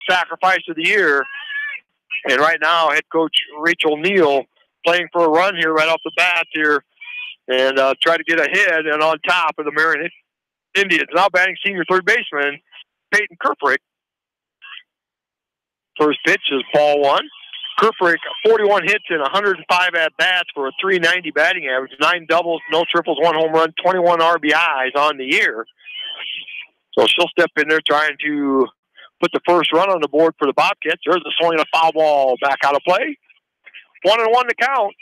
sacrifice of the year. And right now, head coach Rachel Neal playing for a run here right off the bat here and try to get ahead and on top of the Marion Indians. Now batting senior third baseman Peyton Kerprick. First pitch is ball one. Kerprick, 41 hits and 105 at-bats for a .390 batting average, 9 doubles, no triples, 1 home run, 21 RBIs on the year. So she'll step in there trying to put the first run on the board for the Bobcats. There's a swing and a foul ball back out of play. 1-1 to count.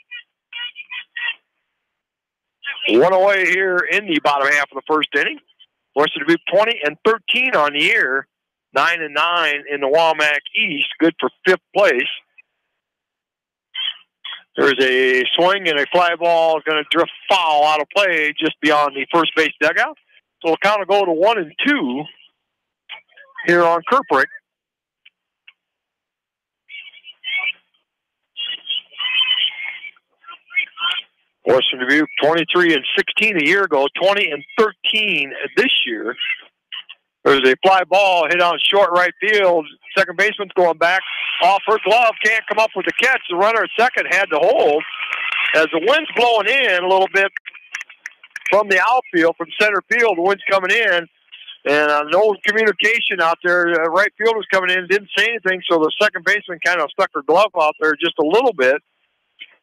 1 away here in the bottom half of the first inning. Western Dubuque 20-13 on the year. 9-9 in the WAMAC East. Good for 5th place. There's a swing and a fly ball going to drift foul out of play just beyond the first base dugout. So the count will go to 1-2 here on Kerprick. Western Dubuque 23-16 a year ago, 20-13 this year. There's a fly ball hit on short right field. Second baseman's going back off her glove, can't come up with the catch. The runner at second had to hold as the wind's blowing in a little bit from the outfield, from center field. The wind's coming in, and no communication out there. Right field was coming in, didn't say anything, so the second baseman kind of stuck her glove out there just a little bit,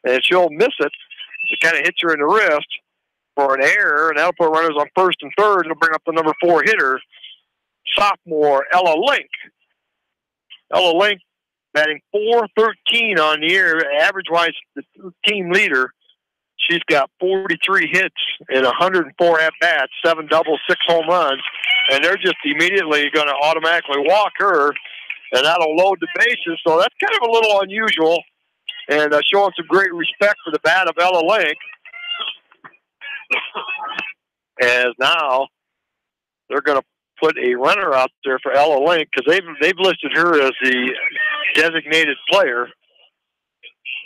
and she'll miss it. It kind of hits her in the wrist for an error, and that'll put runners on first and third. It'll bring up the number 4 hitter, sophomore Ella Link. Ella Link batting .413 on the year, average-wise the team leader. She's got 43 hits and 104 at-bats, 7 doubles, 6 home runs, and they're just immediately going to automatically walk her, and that'll load the bases. So that's kind of a little unusual, and showing some great respect for the bat of Ella Link. As now they're going to put a runner out there for Ella Link because they've listed her as the designated player,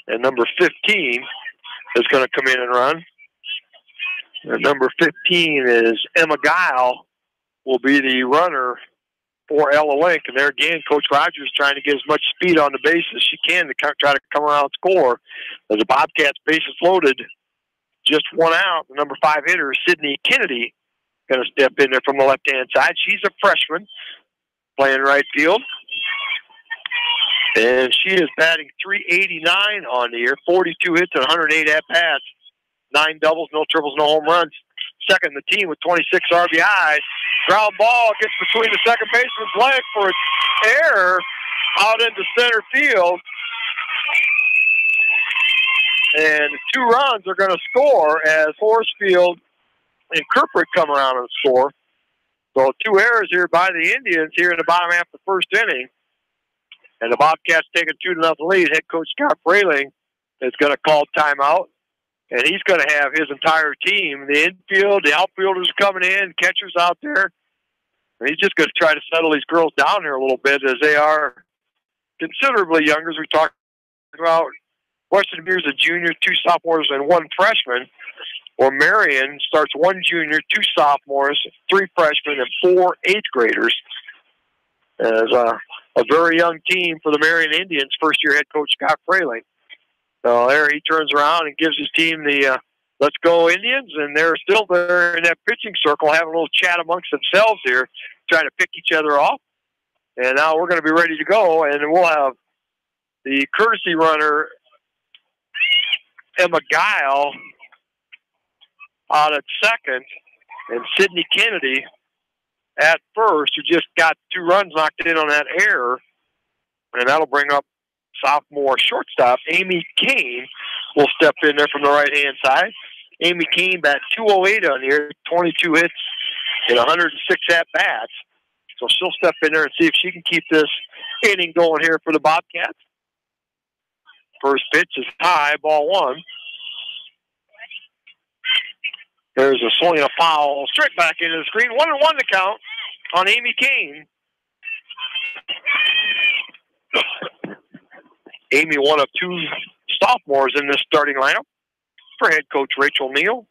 and number 15 is going to come in and run. And number 15 is Emma Guile, will be the runner for Ella Link. And there again, Coach Rogers trying to get as much speed on the base as she can to try to come around and score. As the Bobcats bases loaded, just 1 out. The number 5 hitter, Sydney Kennedy, going to step in there from the left-hand side. She's a freshman playing right field. And she is batting .389 on the year, 42 hits and 108 at-bats, 9 doubles, no triples, no home runs. Second in the team with 26 RBIs. Ground ball gets between the second baseman's leg for an error out into center field. And 2 runs are going to score as Horsfield and Kerprick come around and score. So 2 errors here by the Indians here in the bottom half of the first inning. And the Bobcats take a 2-0 lead. Head coach Scott Frayling is going to call timeout. And he's going to have his entire team, the infield, the outfielders coming in, catchers out there. And he's just going to try to settle these girls down here a little bit as they are considerably younger. As we talked about, Western Dubuque's a junior, 2 sophomores, and 1 freshman. Or Marion starts 1 junior, 2 sophomores, 3 freshmen, and 4 eighth graders. As a very young team for the Marion Indians, first-year head coach Scott Frayling. So there he turns around and gives his team the let's go Indians, and they're still there in that pitching circle having a little chat amongst themselves here, trying to pick each other off. And now we're going to be ready to go, and we'll have the courtesy runner, Emma Guile, out at second, and Sydney Kennedy at first, who just got 2 runs knocked in on that error, and that'll bring up sophomore shortstop Amy Kane will step in there from the right-hand side. Amy Kane bat .208 on here, 22 hits and 106 at-bats. So she'll step in there and see if she can keep this inning going here for the Bobcats. First pitch is high, ball 1. There's a swing and a foul straight back into the screen. 1-1 to count on Amy Kane. Amy, one of 2 sophomores in this starting lineup for head coach Rachel Neal.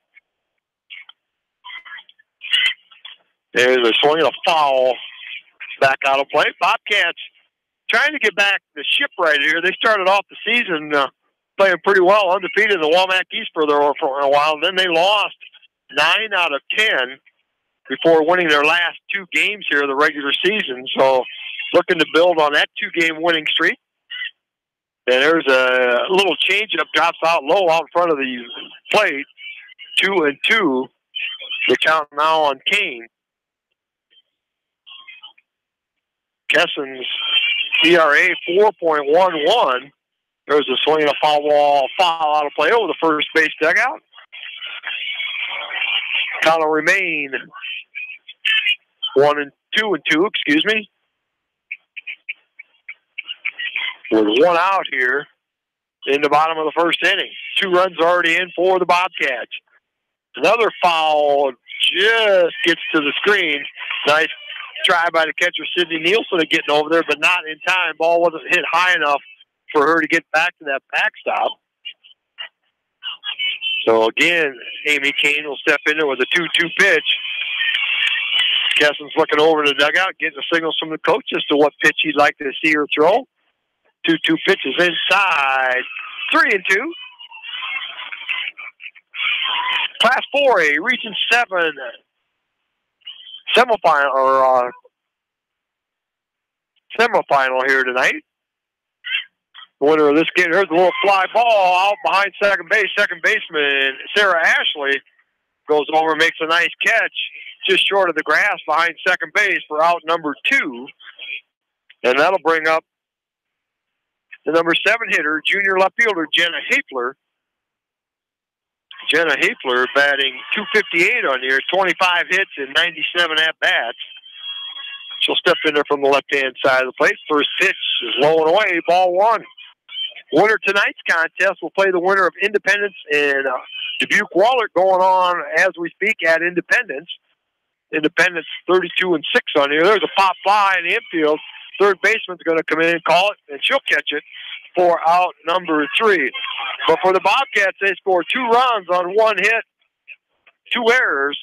There's a swing and a foul back out of play. Bobcats trying to get back the ship right here. They started off the season playing pretty well, undefeated in the Walmack East for a while. Then they lost 9 out of 10 before winning their last 2 games here of the regular season. So looking to build on that 2-game winning streak. And there's a little changeup, drops out low out in front of the plate. 2-2. The count now on Kane. Kessen's ERA 4.11. There's a swing and a foul out of play over the first base dugout. Count will remain 1-2, excuse me. With 1 out here in the bottom of the first inning. 2 runs already in for the Bobcats. Another foul just gets to the screen. Nice try by the catcher, Sidney Nielsen, of getting over there, but not in time. Ball wasn't hit high enough for her to get back to that backstop. So again, Amy Kane will step in there with a 2-2 pitch. Kessen's looking over the dugout, getting the signals from the coach as to what pitch he'd like to see her throw. 2-2 pitches inside. 3-2. Class 4A, Region 7 semifinal here tonight. The winner of this game, there's a little fly ball out behind second base. Second baseman Sarah Ashley goes over and makes a nice catch just short of the grass behind second base for out number 2. And that'll bring up the number 7 hitter, junior left fielder Jenna Hafler. Jenna Hafler batting .258 on the year, 25 hits and 97 at-bats. She'll step in there from the left-hand side of the plate. First pitch is low and away, ball 1. Winner tonight's contest will play the winner of Independence and Dubuque Wahlert going on as we speak at Independence. Independence 32-6 on here. There's a pop fly in the infield. Third baseman's going to come in and call it, and she'll catch it for out number 3. But for the Bobcats, they scored 2 runs on 1 hit, 2 errors.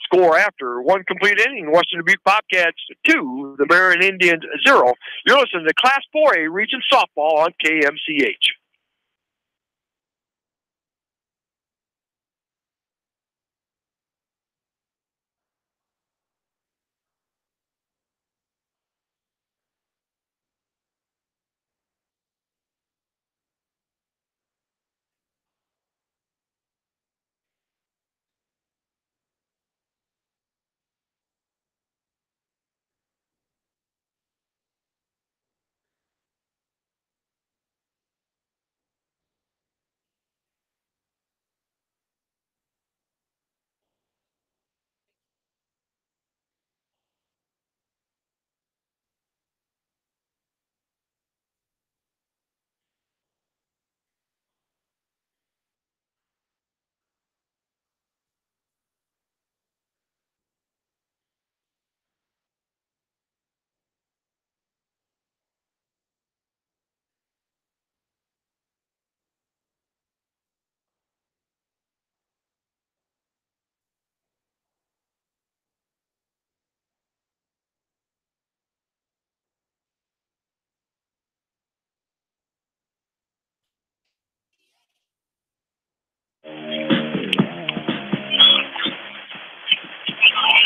Score after 1 complete inning. Western Dubuque Bobcats 2, the Marion Indians 0. You're listening to Class 4A Region Softball on KMCH.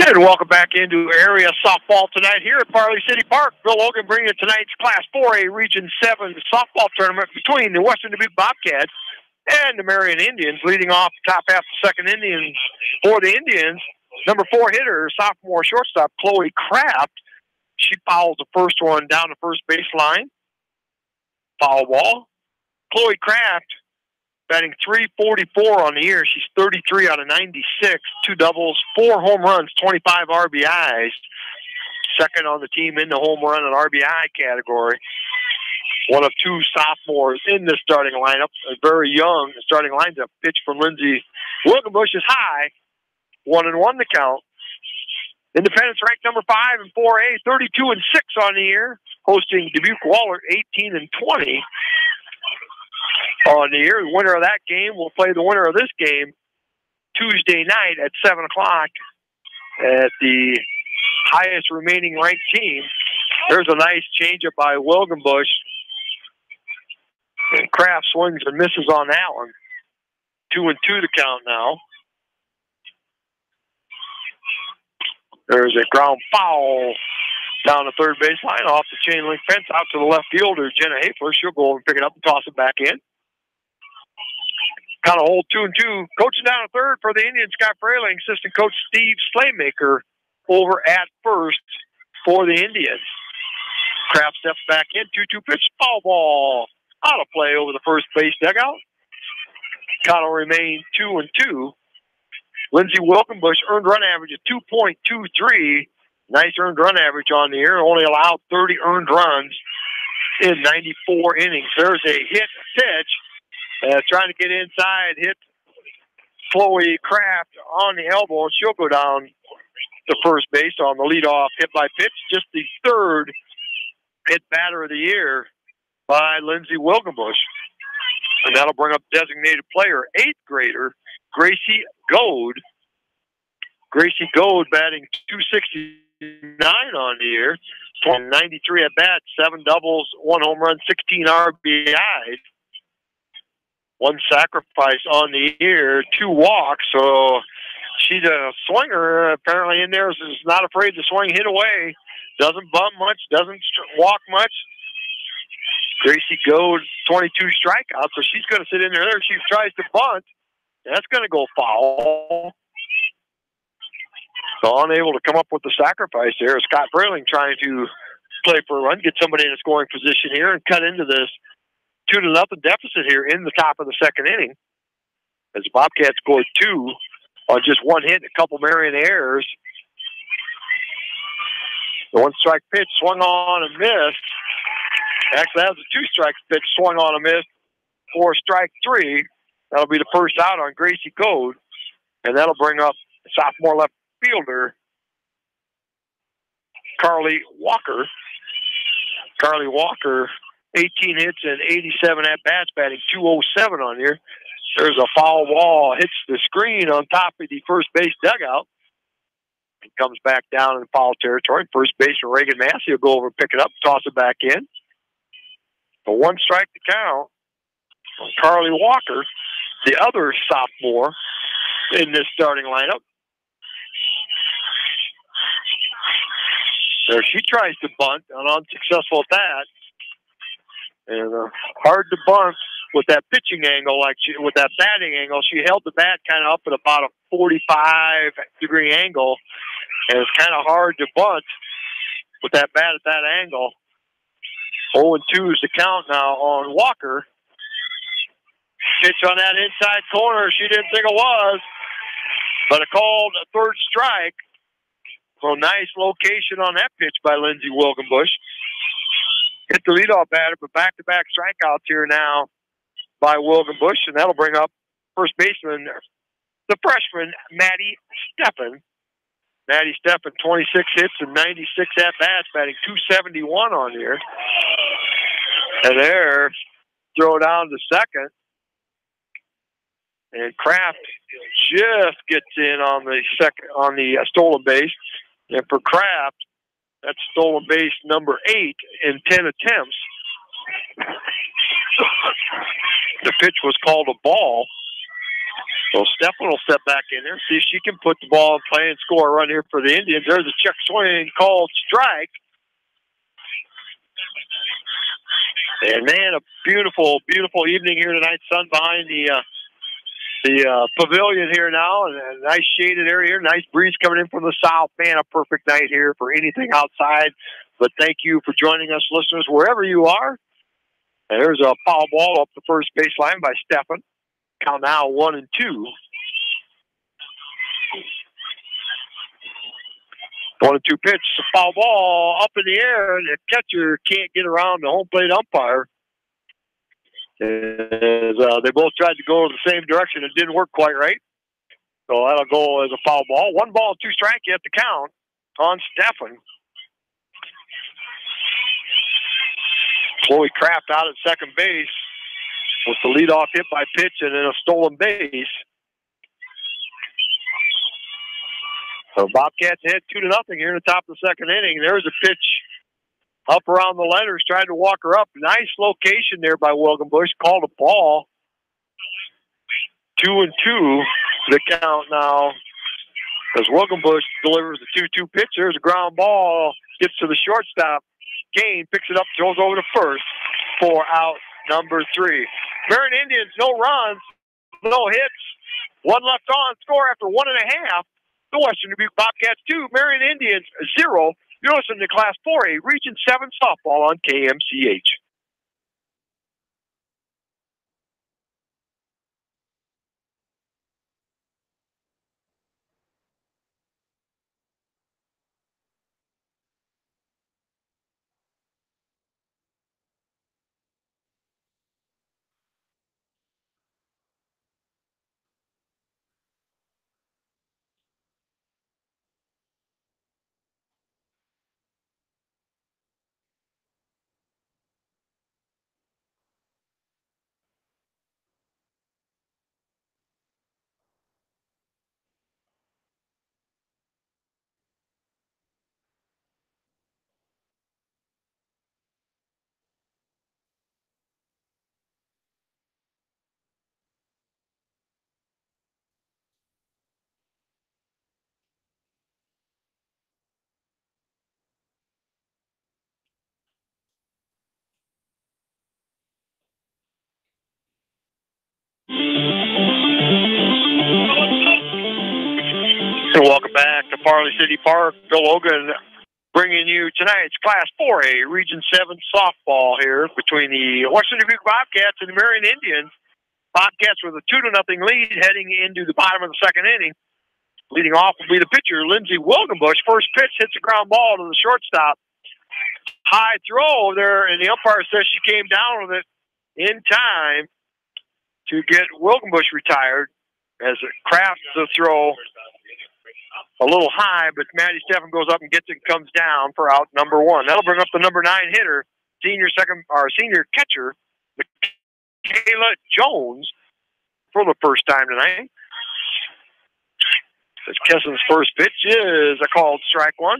And welcome back into area softball tonight here at Farley City Park. Bill Logan bringing you tonight's Class 4A Region 7 softball tournament between the Western Dubuque Bobcats and the Marion Indians. Leading off the top half of the second inning for the Indians, number 4 hitter, sophomore shortstop Chloe Kraft. She fouls the first one down the first baseline. Foul ball. Chloe Kraft batting .344 on the year. She's 33 out of 96, 2 doubles, 4 home runs, 25 RBIs. Second on the team in the home run and RBI category. One of 2 sophomores in the starting lineup. A very young starting lineup. Pitch from Lindsay Wilkenbush is high. 1-1 the count. Independence ranked number 5 in 4A, 32-6 on the year. Hosting Dubuque Wahlert, 18-20. On the year. The winner of that game will play the winner of this game Tuesday night at 7 o'clock at the highest remaining ranked team There's a nice changeup by Wilgenbush. And Kraft swings and misses on that one. 2-2 to count now. There's a ground foul down the third baseline off the chain link fence out to the left fielder, Jenna Hafler. She'll go over and pick it up and toss it back in. Kind of hold 2-2. Coaching down at third for the Indians, Scott Fraley. Assistant coach Steve Slaymaker over at first for the Indians. Kraft steps back in. 2-2 pitch. Foul ball. Out of play over the first base dugout. Count will remain 2-2. Lindsey Wilkenbush earned run average of 2.23. Nice earned run average on the year. Only allowed 30 earned runs in 94 innings. There's a hit pitch. Trying to get inside. Hit Chloe Kraft on the elbow. She'll go down to first base on the leadoff hit by pitch. Just the third hit batter of the year by Lindsey Wilkenbush. And that'll bring up designated player, 8th grader, Gracie Goad. Gracie Goad batting .269 on the year. 93 at bat, 7 doubles, 1 home run, 16 RBIs. 1 sacrifice on the year, 2 walks. So she's a swinger. Apparently in there is not afraid to swing, hit away. Doesn't bump much, doesn't walk much. Gracie Goad, 22 strikeouts, so she's going to sit in there. She tries to bunt. That's going to go foul. So unable to come up with the sacrifice there. Scott Fraley trying to play for a run, get somebody in a scoring position here, and cut into this 2-0 deficit here in the top of the second inning. As the Bobcats scored 2 on just 1 hit and a couple Marion errors. The 1-strike pitch swung on and missed. Actually, that was a 2-strike pitch swung on and missed for strike 3. That'll be the first out on Gracie Goad. And that'll bring up sophomore left fielder, Carly Walker. Carly Walker, 18 hits and 87 at-bats, batting .207 on here. There's a foul ball, hits the screen on top of the first base dugout. It comes back down in foul territory. First baseman Reagan Massey will go over and pick it up, toss it back in. A 1 strike to count on Carly Walker, the other sophomore in this starting lineup. There she tries to bunt, and unsuccessful at that. And hard to bunt with that pitching angle, with that batting angle. She held the bat kind of up at about a 45-degree angle, and it's kind of hard to bunt with that bat at that angle. 0-2 is the count now on Walker. Pitch on that inside corner. She didn't think it was, but it called a third strike. So nice location on that pitch by Lindsey Wilkenbush. Hit the leadoff batter, but back-to-back strikeouts here now by Wilkenbush, and that'll bring up first baseman, the freshman, Maddie Steffen. Maddie Steffen, 26 hits and 96 at-bats, batting .271 on here. And there, throw down to second. And Kraft just gets in on the stolen base. And for Kraft, that's stolen base number 8 in 10 attempts. The pitch was called a ball. So Steffen will step back in there, see if she can put the ball in play and score a run here for the Indians. There's a check swing called strike. And man, a beautiful, beautiful evening here tonight. Sun behind the pavilion here now, and a nice shaded area here. Nice breeze coming in from the south. Man, a perfect night here for anything outside. But thank you for joining us, listeners, wherever you are. And there's a foul ball up the first baseline by Steffen. Count now 1-2. 1-2 pitch, a foul ball up in the air, and the catcher can't get around the home plate umpire. They both tried to go the same direction. It didn't work quite right. So that'll go as a foul ball. 1 ball, 2 strike, you have to count on Steffen. Chloe Kraft out at second base with the leadoff hit by pitch and then a stolen base. So Bobcats ahead 2-0 here in the top of the second inning. There's a pitch Up around the letters, tried to walk her up. Nice location there by Wilgenbush. Called a ball. 2-2, the count now. As Wilgenbush delivers the 2-2 pitch, there's a ground ball. Gets to the shortstop. Kane picks it up, throws over to first for out number 3. Marion Indians, no runs, no hits. One left on, score after 1.5. The Western Dubuque Bobcats 2, Marion Indians 0. You're listening to Class 4A Region 7 softball on KMCH. And welcome back to Farley City Park. Bill Logan bringing you tonight's Class 4A Region 7 softball here between the Western Dubuque Bobcats and the Marion Indians. Bobcats with a 2-0 lead heading into the bottom of the second inning. Leading off will be the pitcher, Lindsey Wilgenbush. First pitch hits a ground ball to the shortstop. High throw there, and the umpire says she came down with it in time to get Wilgenbush retired as it crafts the throw a little high, but Maddie Steffen goes up and gets it and comes down for out number 1. That'll bring up the number 9 hitter, senior catcher, Kayla Jones, for the first time tonight. As Kessen's first pitch is a called strike 1.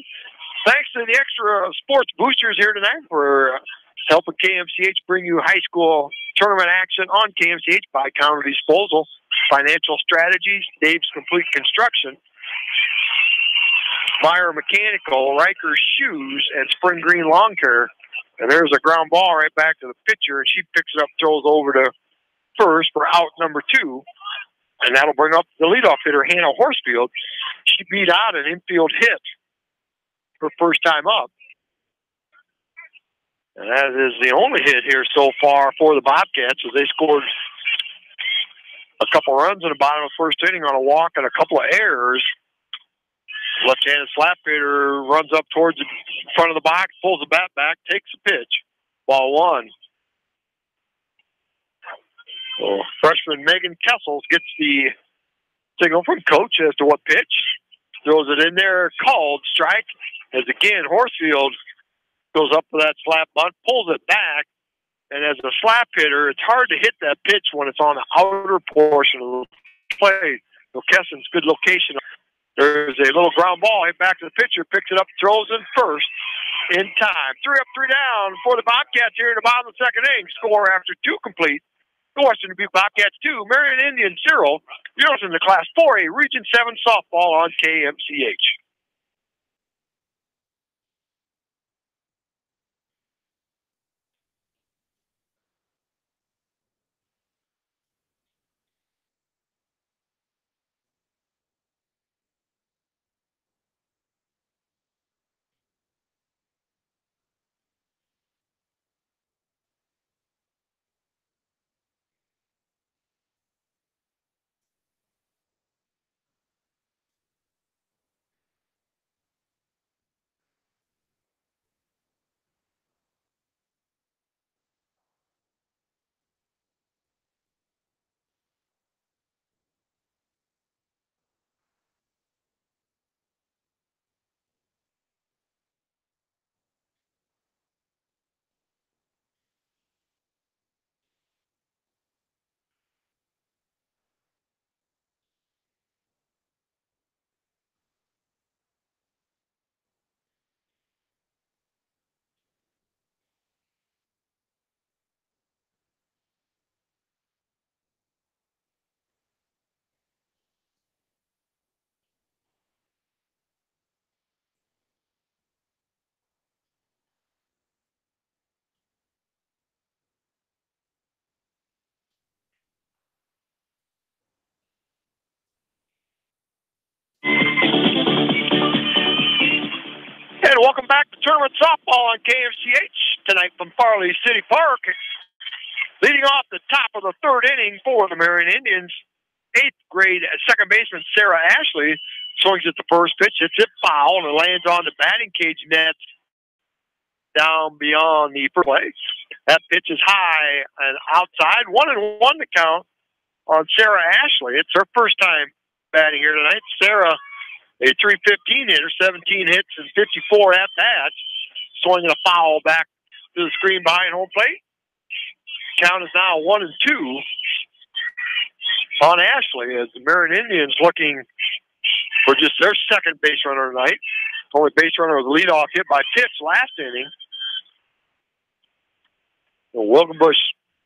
Thanks to the extra sports boosters here tonight for helping KMCH bring you high school tournament action on KMCH by Counter Disposal, Financial Strategies, Dave's Complete Construction, Meyer Mechanical, Riker Shoes, and Spring Green Lawn Care. And there's a ground ball right back to the pitcher, and she picks it up, throws over to first for out number 2. And that'll bring up the leadoff hitter, Hannah Horsfield. She beat out an infield hit her first time up. And that is the only hit here so far for the Bobcats, as they scored a couple runs in the bottom of the first inning on a walk and a couple of errors. Left-handed slap hitter runs up towards the front of the box, pulls the bat back, takes the pitch. Ball 1. So freshman Megan Kessels gets the signal from coach as to what pitch. Throws it in there, called strike. As again, Horsfield goes up for that slap bunt, pulls it back. And as a slap hitter, it's hard to hit that pitch when it's on the outer portion of the plate. So Kessen's good location. There's a little ground ball hit back to the pitcher, picks it up, throws in first in time. 3 up, 3 down for the Bobcats here in the bottom of the second inning. Score after 2 complete. The Western Dubuque Bobcats 2, Marion Indians 0. You're listening to Class 4A Region 7 softball on KMCH. Welcome back to Tournament Softball on KMCH tonight from Farley City Park. Leading off the top of the third inning for the Marion Indians, 8th grade second baseman Sarah Ashley swings at the first pitch. Hits it foul and it lands on the batting cage net down beyond the first play. That pitch is high and outside. 1-1 to count on Sarah Ashley. It's her first time batting here tonight. Sarah, a .315 hitter, 17 hits and 54 at-bats, swinging a foul back to the screen behind home plate. Count is now 1-2 on Ashley as the Marion Indians looking for just their second base runner tonight. Only base runner was a leadoff hit by Pitts last inning. Wilkenbush,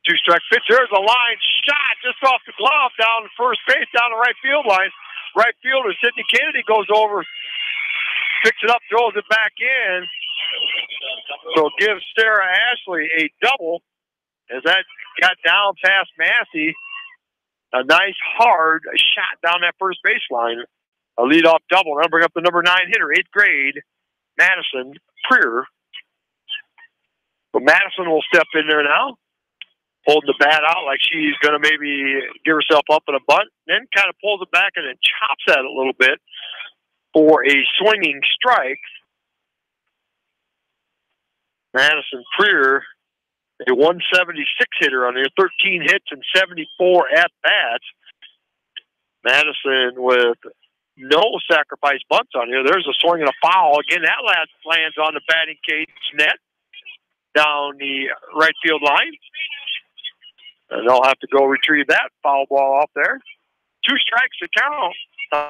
two-strike pitch. There's a line shot just off the glove down the first base, down the right field line. Right fielder Sidney Kennedy goes over, picks it up, throws it back in. So gives Sarah Ashley a double as that got down past Massey. A nice hard shot down that first baseline. A leadoff double. That'll bring up the number 9 hitter, 8th grade, Madison Preer. So Madison will step in there now, holding the bat out like she's going to maybe give herself up in a bunt, then kind of pulls it back and then chops at it a little bit for a swinging strike. Madison Preer, a 176 hitter on there, 13 hits and 74 at-bats. Madison with no sacrifice bunts on here. There's a swing and a foul. Again, that lands on the batting cage net down the right field line. And they'll have to go retrieve that foul ball off there. 2 strikes to count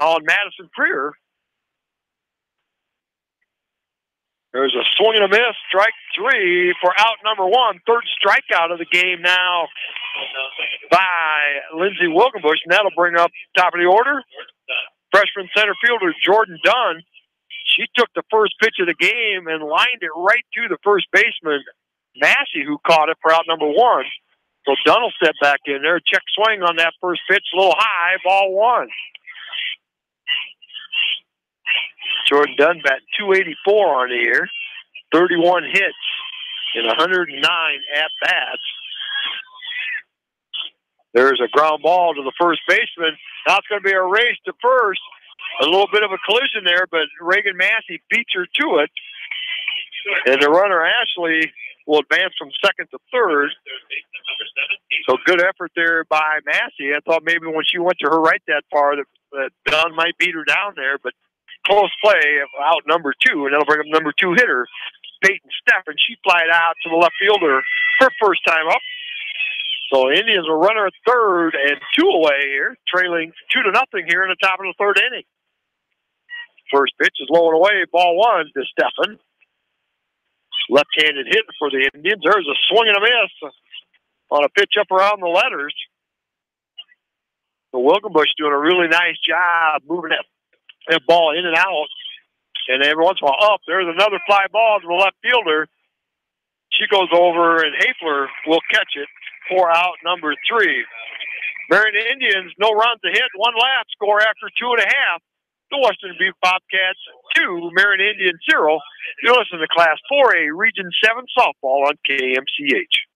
on Madison Preer. There's a swing and a miss, strike 3 for out number 1. Third strikeout of the game now by Lindsey Wilkenbush, and that'll bring up top of the order. Freshman center fielder Jordan Dunn. She took the first pitch of the game and lined it right to the first baseman, Massey, who caught it for out number 1. So Dunn will step back in there. Check swing on that first pitch, a little high, ball 1. Jordan Dunn batting .284 on the year, 31 hits and 109 at-bats. There's a ground ball to the first baseman. Now it's going to be a race to first. A little bit of a collision there, but Reagan Massey beats her to it. And the runner, Ashley, will advance from second to third. So good effort there by Massey. I thought maybe when she went to her right that far that Dunn might beat her down there, but close play out number 2, and that'll bring up number 2 hitter, Peyton Steffen. She flied out to the left fielder her first time up. So Indians will runner at third and 2 away here, trailing 2-0 here in the top of the third inning. First pitch is low and away, ball 1 to Steffen. Left-handed hit for the Indians. There's a swing and a miss on a pitch up around the letters. So Wilkenbush doing a really nice job moving that ball in and out. And every once in a while, there's another fly ball to the left fielder. She goes over, and Hafler will catch it for out number 3. Marion Indians, no runs to hit, 1 left, score after 2.5. The Western Dubuque Bobcats 2, Marion Indians 0. You're listening to Class 4A Region 7 softball on KMCH.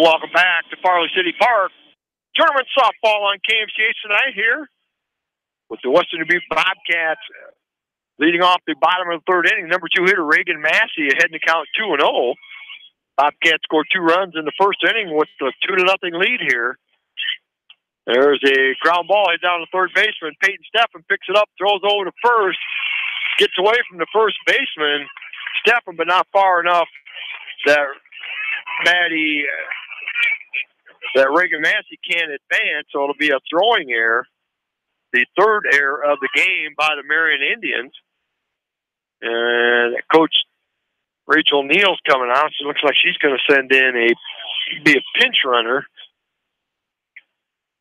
welcome back to Farley City Park. Tournament softball on KMCH tonight here with the Western Dubuque Bobcats leading off the bottom of the third inning. Number 2 hitter Reagan Massey ahead in the count 2-0. Bobcats scored 2 runs in the first inning with the 2-0 lead here. There's a ground ball hit down to third baseman. Peyton Steffen picks it up, throws over to first, gets away from the first baseman, Steffen, but not far enough that Reagan Massey can't advance, so it'll be a throwing error. The third error of the game by the Marion Indians. And Coach Rachel Neal's coming out. She looks like she's going to send in be a pinch runner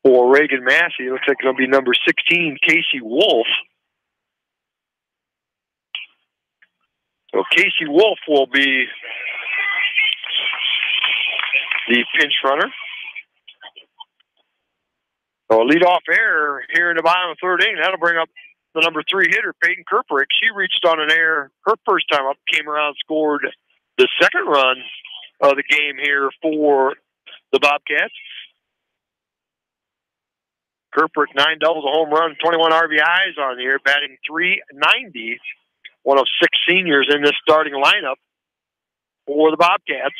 for Reagan Massey. It looks like it's going to be number 16, Casey Wolf. So Casey Wolf will be the pinch runner. So a leadoff error here in the bottom of the third inning. That'll bring up the number 3 hitter, Peyton Kerperick. She reached on an error her first time up, came around, scored the second run of the game here for the Bobcats. Kerperick, 9 doubles, a home run, 21 RBIs on the year, batting .390. One of 6 seniors in this starting lineup for the Bobcats.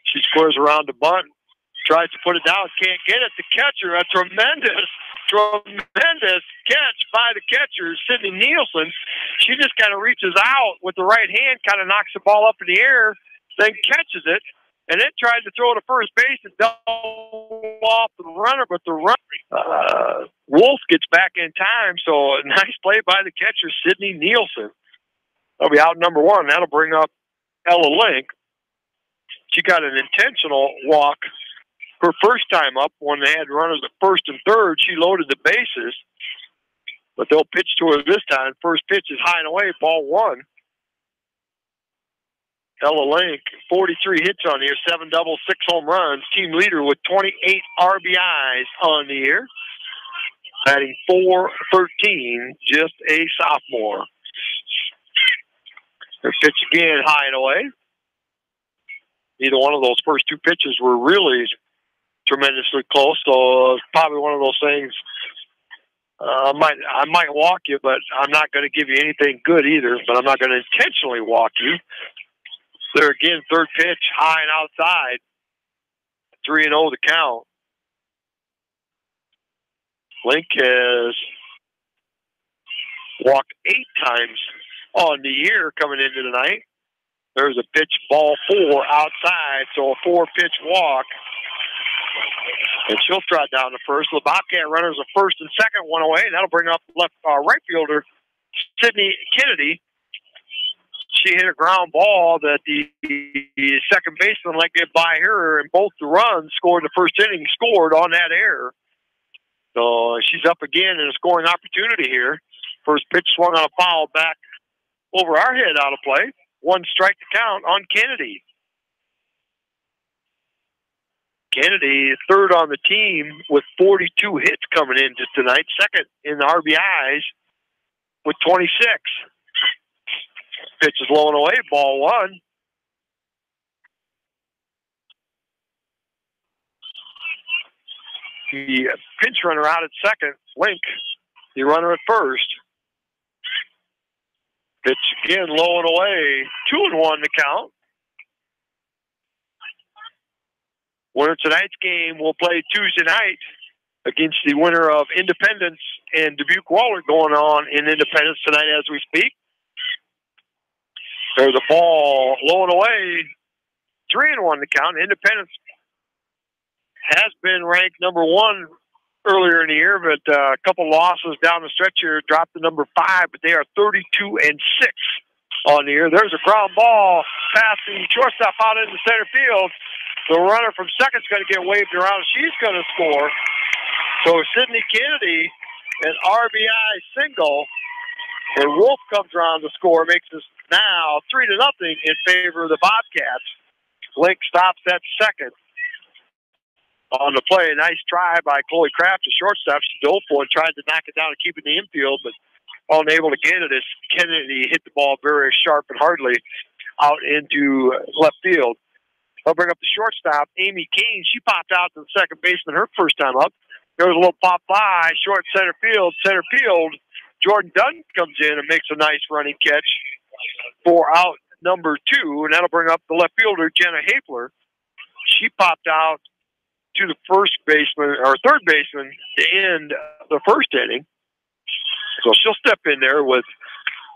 She squares around the bunt, tries to put it down, can't get it. The catcher, a tremendous catch by the catcher, Sydney Nielsen. She just kind of reaches out with the right hand, kind of knocks the ball up in the air, then catches it, and then tries to throw it to first base and double off the runner, but the runner, Wolf gets back in time, so a nice play by the catcher, Sydney Nielsen. That'll be out number 1. That'll bring up Ella Link. She got an intentional walk her first time up when they had runners at first and third. She loaded the bases, but they'll pitch to her this time. First pitch is high and away, ball 1. Ella Link, 43 hits on the year, 7 doubles, 6 home runs. Team leader with 28 RBIs on the year. Batting .413, just a sophomore. Their pitch again, high and away. Neither one of those first 2 pitches were really tremendously close, so it's probably one of those things. I might walk you, but I'm not going to give you anything good either, but I'm not going to intentionally walk you. There again, third pitch, high and outside. 3-0 the count. Link has walked 8 times on the year coming into tonight. There's a pitch, ball 4 outside, so a 4-pitch walk. And she'll trot down to first. The Bobcat runners are first and second, 1 away. And that'll bring up right fielder Sydney Kennedy. She hit a ground ball that the second baseman let get by her, and both the runs scored in the first inning, scored on that error. So she's up again in a scoring opportunity here. First pitch swung on a foul back over our head out of play. 1 strike to count on Kennedy. Kennedy, third on the team with 42 hits coming in just tonight. Second in the RBIs with 26. Pitch is low and away, ball 1. The pinch runner out at second, Link, the runner at first. Pitch again, low and away, 2-1 to count. Winner of tonight's game will play Tuesday night against the winner of Independence and Dubuque Waller, going on in Independence tonight as we speak. There's a ball low and away, 3-1 to count. Independence has been ranked number 1 earlier in the year, but a couple losses down the stretch here dropped to number 5, but they are 32-6 on the year. There's a ground ball past the shortstop out into center field. The runner from second is going to get waved around. She's going to score. So Sydney Kennedy, an RBI single, and Wolf comes around to score, makes us now 3-0 in favor of the Bobcats. Link stops at second. On the play, a nice try by Chloe Kraft, the shortstop. She dove for it, tried to knock it down and keep it in the infield, but unable to get it as Kennedy hit the ball very sharp and hardly out into left field. I'll bring up the shortstop, Amy Kane. She popped out to the second baseman her first time up. There was a little pop by, short center field. Center field, Jordan Dunn comes in and makes a nice running catch for out number 2, and that'll bring up the left fielder, Jenna Hafler. She popped out to the first baseman, or third baseman, to end the first inning. So she'll step in there with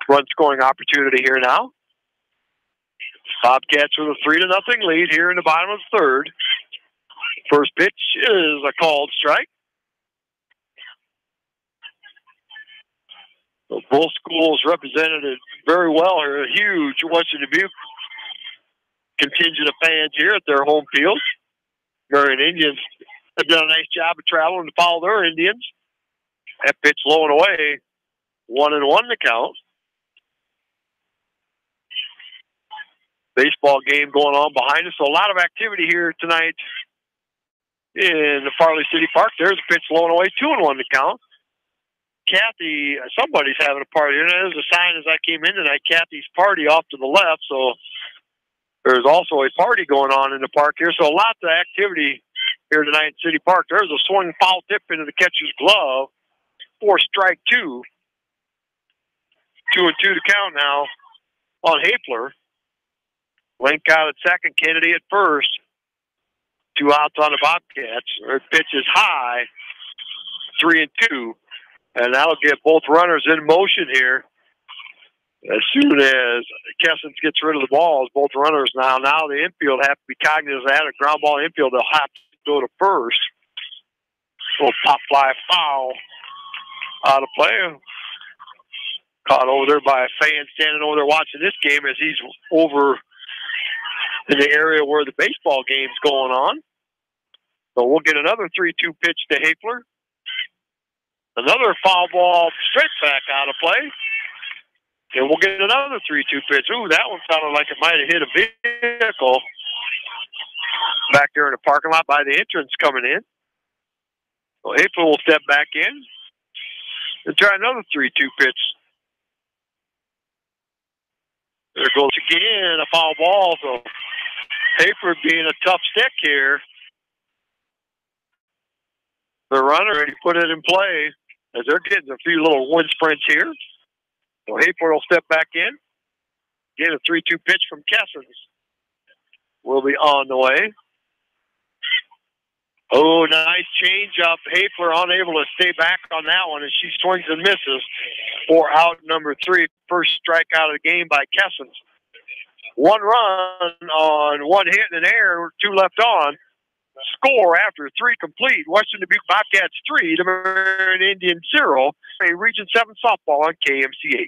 run scoring opportunity here now. Bobcats with a 3-0 lead here in the bottom of the third. First pitch is a called strike. So both schools represented it very well here. A huge Western Dubuque contingent of fans here at their home field. Marion Indians have done a nice job of traveling to follow their Indians. That pitch low and away. 1-1 the count. Baseball game going on behind us. So a lot of activity here tonight in the Farley City Park. There's a pitch low and away. 2-1 the count. Kathy, somebody's having a party. And there's a sign as I came in tonight, Kathy's party off to the left. So there's also a party going on in the park here. So lots of activity here tonight in City Park. There's a swing foul tip into the catcher's glove for strike 2. 2-2 to count now on Hafler. Link out at second, Kennedy at first. 2 outs on the Bobcats. Their pitch is high. 3-2. And that'll get both runners in motion here. As soon as Kessens gets rid of the balls, both runners now the infield have to be cognizant of that. A ground ball infield, they'll have to go to first. Little pop fly foul out of play. Caught over there by a fan standing over there watching this game as he's over in the area where the baseball game's going on. So we'll get another 3-2 pitch to Hafler. Another foul ball straight back out of play. And we'll get another 3-2 pitch. Ooh, that one sounded like it might have hit a vehicle back there in the parking lot by the entrance coming in. So Hafler will step back in and try another 3-2 pitch. There goes again, a foul ball. So Hafler being a tough stick here. The runner, he put it in play as they're getting a few little wind sprints here. So Hafler will step back in. Get a 3-2 pitch from Kessens. Will be on the way. Oh, nice change up. Hafler unable to stay back on that one, and she swings and misses for out number 3. First strikeout of the game by Kessens. 1 run on 1 hit in the air, 2 left on. Score after 3 complete. Western Dubuque Bobcats 3, the Marion Indians 0. A Region 7 softball on KMCH.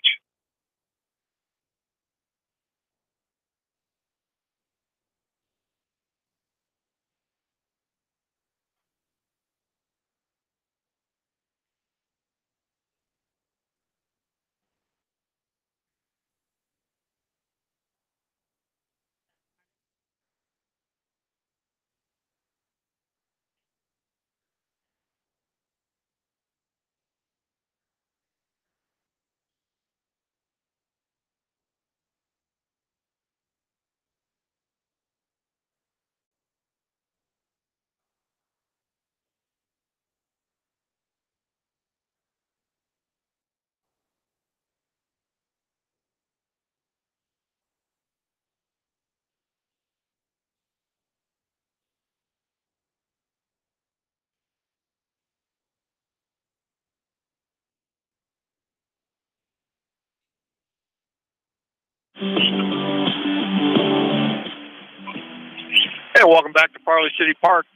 Hey, welcome back to Farley City Park.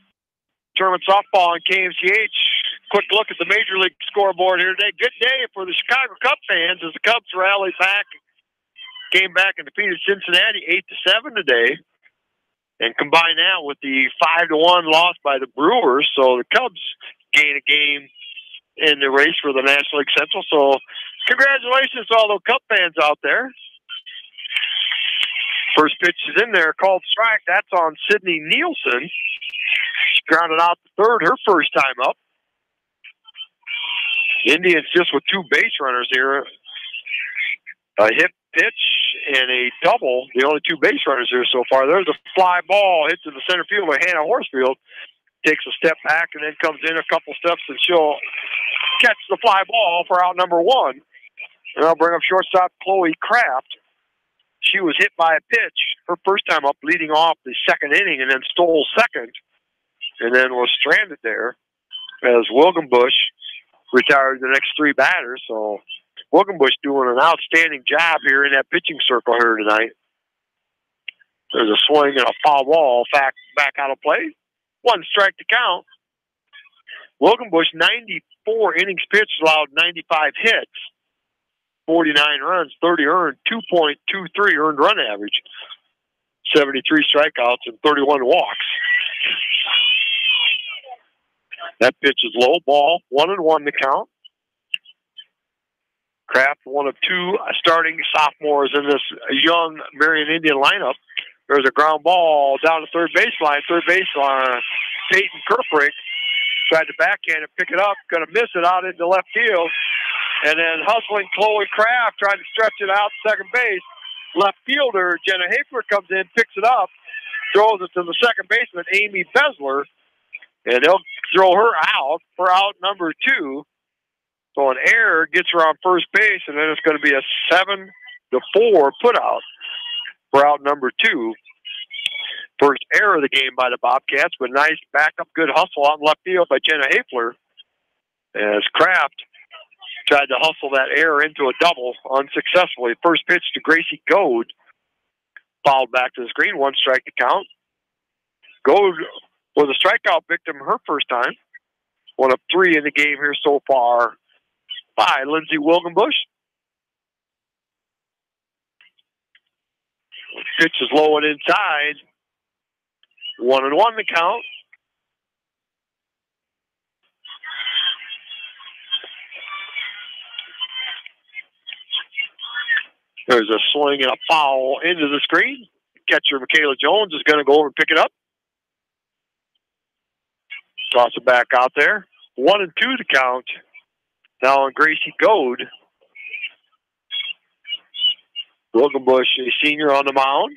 Tournament softball on KMCH. Quick look at the Major League scoreboard here today. Good day for the Chicago Cub fans as the Cubs rallied back, came back and defeated Cincinnati 8-7 today. And combine that with the 5-1 loss by the Brewers. So the Cubs gain a game in the race for the National League Central. So congratulations to all those Cub fans out there. First pitch is in there, called strike. That's on Sydney Nielsen. She grounded out the third, her first time up. Indians just with 2 base runners here. A hit pitch and a double. The only two base runners here so far. There's a fly ball hit to the center field by Hannah Horsfield. Takes a step back and then comes in a couple steps, and she'll catch the fly ball for out number one. And I'll bring up shortstop Chloe Kraft. She was hit by a pitch her first time up, leading off the second inning, and then stole second, and then was stranded there as Wilgenbush retired the next three batters. So Wilgenbush doing an outstanding job here in that pitching circle here tonight. There's a swing and a foul ball back out of play. One strike to count. Wilgenbush, 94 innings pitched, allowed 95 hits, 49 runs, 30 earned, 2.23 earned run average, 73 strikeouts, and 31 walks. That pitch is low ball, 1-1 to count. Kraft, one of two starting sophomores in this young Marion Indian lineup. There's a ground ball down the third baseline. Peyton Kerfrick tried to backhand and pick it up, going to miss it out into left field. And then hustling Chloe Kraft, trying to stretch it out second base. Left fielder Jenna Hafler comes in, picks it up, throws it to the second baseman, Amy Besler, and they'll throw her out for out number two. So an error gets her on first base, and then it's going to be a 7-4 put out for out number two. First error of the game by the Bobcats, but nice backup, good hustle out in left field by Jenna Hafler. As Kraft tried to hustle that error into a double unsuccessfully. First pitch to Gracie Goad. Fouled back to the screen, one strike to count. Goad was a strikeout victim her first time. One of three in the game here so far by Lindsay Wilgenbush. Pitch is low and inside. 1-1 to count. There's a swing and a foul into the screen. Catcher Michaela Jones is going to go over and pick it up. Toss it back out there. 1-2 to count. Now on Gracie Goad. Wilgenbush, a senior on the mound.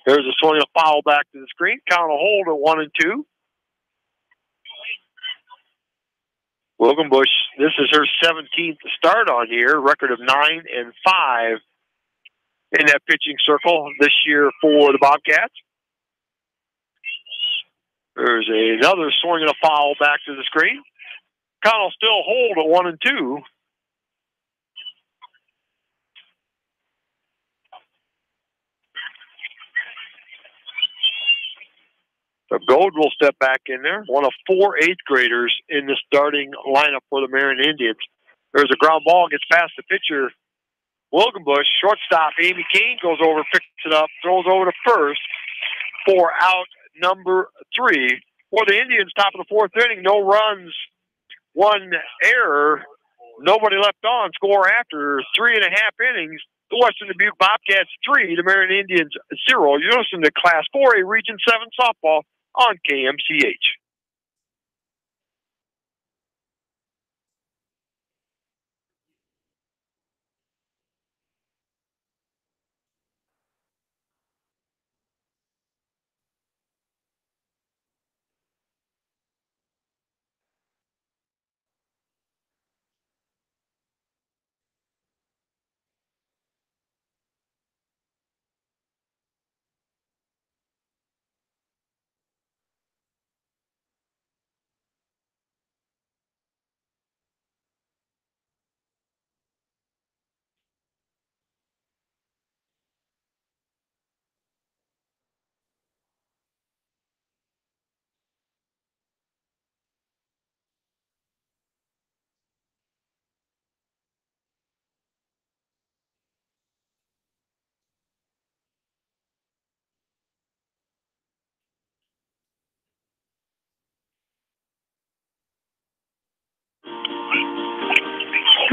There's a swing and a foul back to the screen. Count a hold at 1-2. Wilgenbush, this is her 17th start on here. Record of 9-5 in that pitching circle this year for the Bobcats. There's another swing and a foul back to the screen. Count will still hold at 1-2. So Gold will step back in there. One of 4 8th graders in the starting lineup for the Marion Indians. There's a ground ball, gets past the pitcher, Wilgenbush. Shortstop Amy Kane goes over, picks it up, throws over to first for out number 3. For the Indians, top of the 4th inning, no runs, 1 error, nobody left on. Score after 3.5 innings. The Western Dubuque Bobcats 3, the Marion Indians 0. You listen to Class 4A Region 7 softball on KMCH.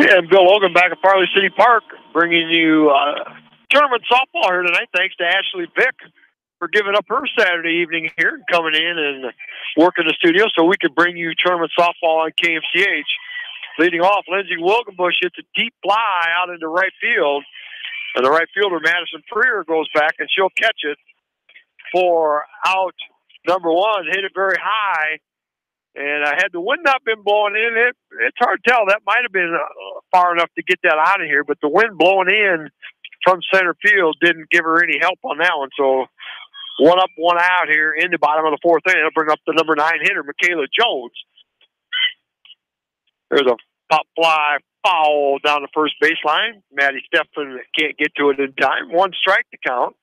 And Bill Logan back at Farley City Park, bringing you tournament softball here tonight. Thanks to Ashley Vick for giving up her Saturday evening here and coming in and working the studio so we could bring you tournament softball on KMCH. Leading off, Lindsay Wilgenbush hits a deep fly out into right field. And the right fielder, Madison Freer, goes back, and she'll catch it for out number one. Hit it very high. And had the wind not been blowing in, it's hard to tell. That might have been far enough to get that out of here. But the wind blowing in from center field didn't give her any help on that one. So one up, one out here in the bottom of the fourth inning. It'll bring up the number 9 hitter, Michaela Jones. There's a pop fly foul down the first baseline. Maddie Steffen can't get to it in time. 1 strike to count.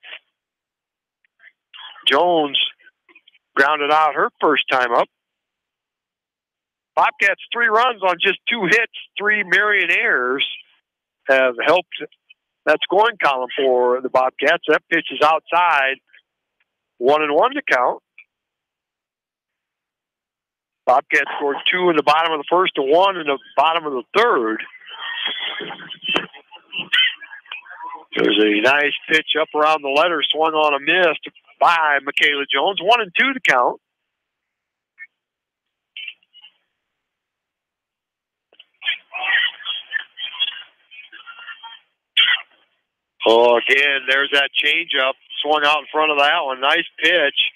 Jones grounded out her first time up. Bobcats 3 runs on just 2 hits. 3 Marion errors have helped that scoring column for the Bobcats. That pitch is outside. 1-1 to count. Bobcats scored 2 in the bottom of the first and 1 in the bottom of the third. There's a nice pitch up around the letter, swung on a miss by Michaela Jones. 1-2 to count. Oh, again, there's that changeup. Swung out in front of that one. Nice pitch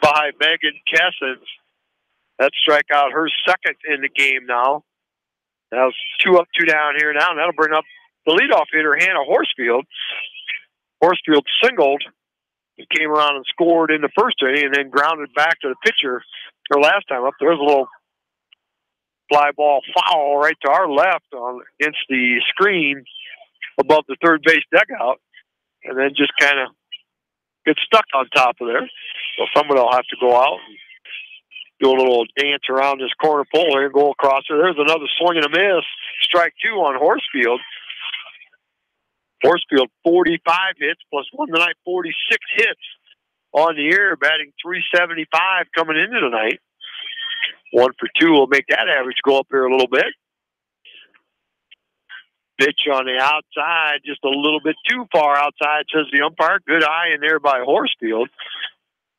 by Megan Kessens. That strike out her second in the game now. That was 2 up, 2 down here now. And that'll bring up the leadoff hitter, Hannah Horsfield. Horsfield singled. He came around and scored in the first inning and then grounded back to the pitcher her last time up. There's a little fly ball foul right to our left against the screen above the third base dugout, and then just kind of gets stuck on top of there. So somebody will have to go out and do a little dance around this corner pole here and go across there. There's another swing and a miss. Strike 2 on Horsfield. Horsfield, 45 hits plus 1 tonight, 46 hits on the year, batting .375 coming into tonight. 1 for 2 will make that average go up here a little bit. Pitch on the outside, just a little bit too far outside, says the umpire. Good eye in there by Horsfield.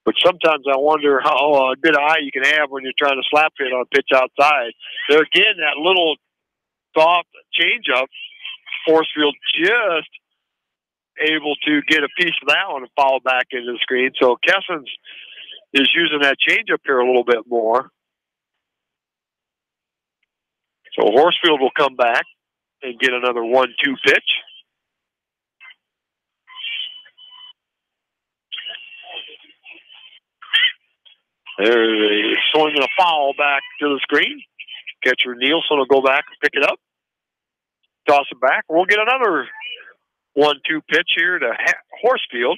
But sometimes I wonder how good eye you can have when you're trying to slap hit on a pitch outside. There again, that little soft changeup, Horsfield just able to get a piece of that one and fall back into the screen. So Kessens is using that changeup here a little bit more. So Horsfield will come back and get another 1-2 pitch. There's a swing and a foul back to the screen. Catcher Nielsen will go back and pick it up. Toss it back. We'll get another 1-2 pitch here to Horsfield.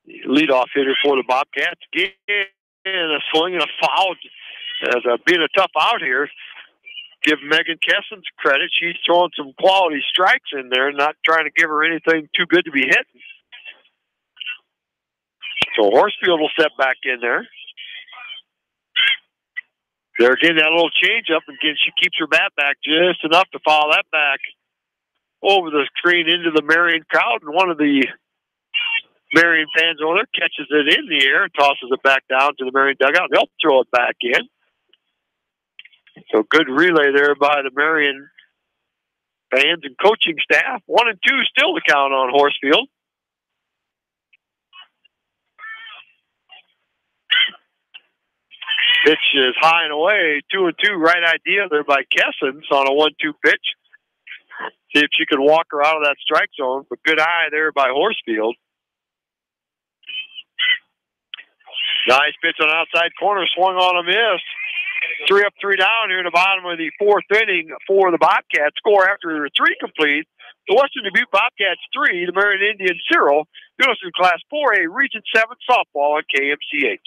The leadoff hitter for the Bobcats. Again, a swing and a foul. As being a tough out here. Give Megan Kessens credit. She's throwing some quality strikes in there, not trying to give her anything too good to be hitting. So Horsfield will step back in there. There again, that little changeup. Again, she keeps her bat back just enough to foul that back over the screen into the Marion crowd. And one of the Marion fans over there catches it in the air and tosses it back down to the Marion dugout. They'll throw it back in. So good relay there by the Marion fans and coaching staff. 1-2 still to count on Horsfield. Pitch is high and away. 2-2, right idea there by Kessens on a 1-2 pitch. See if she could walk her out of that strike zone, but good eye there by Horsfield. Nice pitch on the outside corner, swung on a miss. 3 up, 3 down here in the bottom of the fourth inning for the Bobcats. Score after 3 complete. The Western Dubuque Bobcats 3, the Marion Indians 0. You're listening to Class 4A Region 7 softball on KMCH.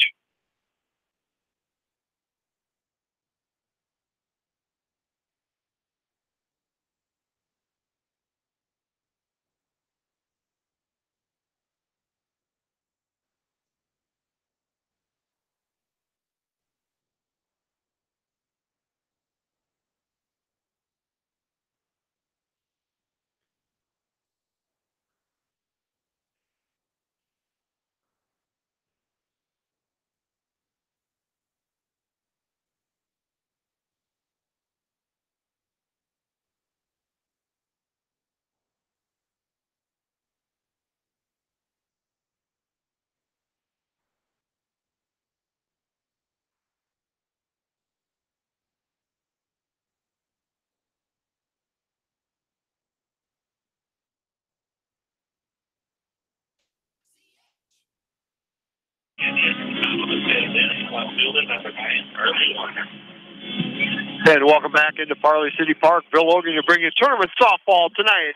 And welcome back into Farley City Park. Bill Logan to bring you tournament softball tonight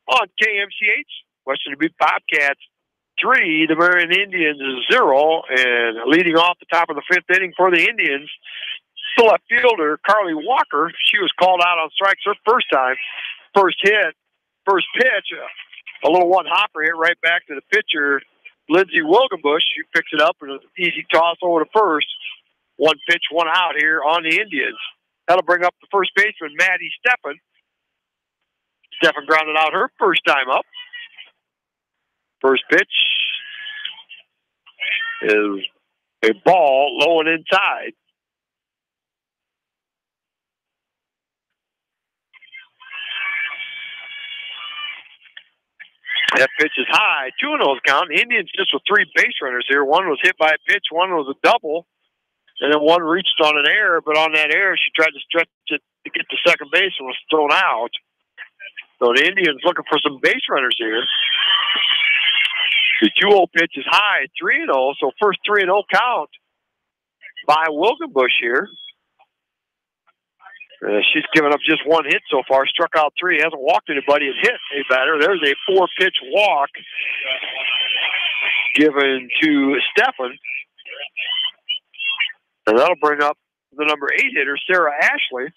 on KMCH. Western Dubuque Bobcats 3, the Marion Indians 0, and leading off the top of the 5th inning for the Indians, the left fielder, Carly Walker. She was called out on strikes her first time. First hit, first pitch, a little one-hopper hit right back to the pitcher, Lindsey Wilgenbush. She picks it up and an easy toss over to first. One pitch, one out here on the Indians. That'll bring up the first baseman, Maddie Steffen. Steffen grounded out her first time up. First pitch is a ball low and inside. That pitch is high. 2-0 count. The Indians just with 3 base runners here. One was hit by a pitch, one was a double, and then one reached on an error, but on that error, she tried to stretch it to get to second base and was thrown out. So the Indians looking for some base runners here. The 2-0 pitch is high, 3-0, so first 3-0 count by Wilgenbush here. She's given up just one hit so far, struck out 3, hasn't walked anybody and hit a batter. There's a 4-pitch walk given to Steffen. And that'll bring up the number 8 hitter, Sarah Ashley.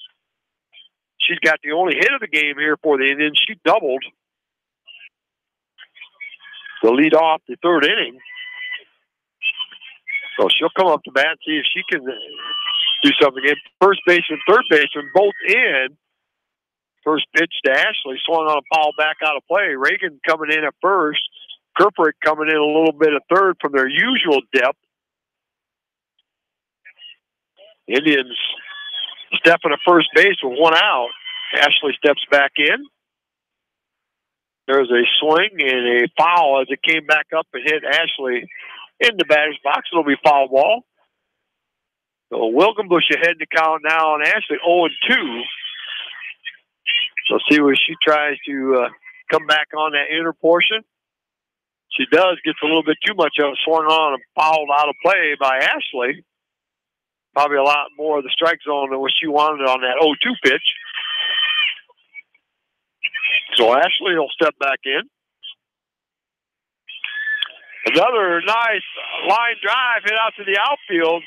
She's got the only hit of the game here for the Indians. She doubled to lead off the 3rd inning. So she'll come up to bat and see if she can do something again. First baseman, third baseman, both in. First pitch to Ashley, swung on a foul back out of play. Reagan coming in at first. Kerprick coming in a little bit at third from their usual depth. Indians stepping to first base with 1 out. Ashley steps back in. There's a swing and a foul as it came back up and hit Ashley in the batter's box. It'll be foul ball. So Wilgenbush ahead in the count now on Ashley, 0-2. So see where she tries to come back on that inner portion. She does, gets a little bit too much of it, swung on and fouled out of play by Ashley. Probably a lot more of the strike zone than what she wanted on that 0-2 pitch. So Ashley will step back in. Another nice line drive hit out to the outfield.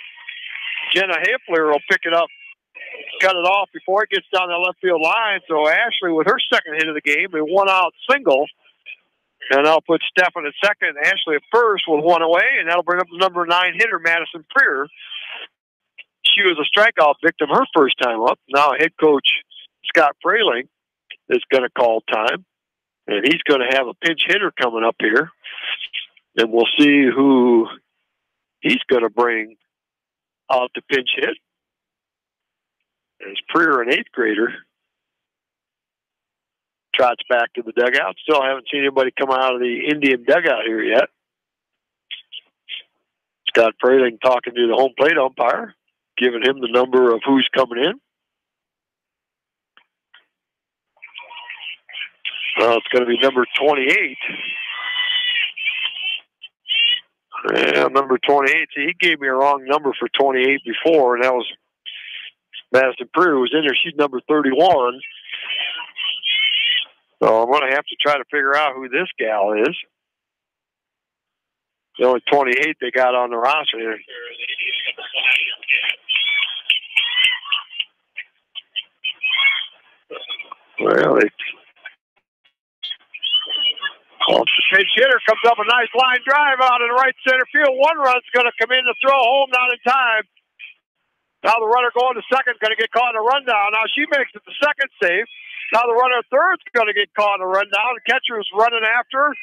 Jenna Hafler will pick it up, cut it off before it gets down the left field line. So Ashley with her second hit of the game, a 1-out single. And that'll put Steffen at second, Ashley at first with 1 away, and that'll bring up the number 9 hitter, Madison Freer. She was a strikeout victim her first time up. Now head coach Scott Frayling is going to call time, and he's going to have a pinch hitter coming up here. And we'll see who he's going to bring out to pinch hit. As Freer, an 8th grader, trots back to the dugout. Still haven't seen anybody come out of the Indian dugout here yet. Scott Frayling talking to the home plate umpire, giving him the number of who's coming in. Well, it's going to be number 28. Yeah, number 28. See, he gave me a wrong number for 28 before, and that was Madison Freer who was in there. She's number 31. So I'm going to have to try to figure out who this gal is. The only 28 they got on the roster here. Well, the pinch hitter comes up a nice line drive out in right center field. 1 run's going to come in to throw home, not in time. Now the runner going to second, going to get caught in a rundown. Now she makes it the second save. Now the runner at third's going to get caught in a rundown. The catcher is running after her.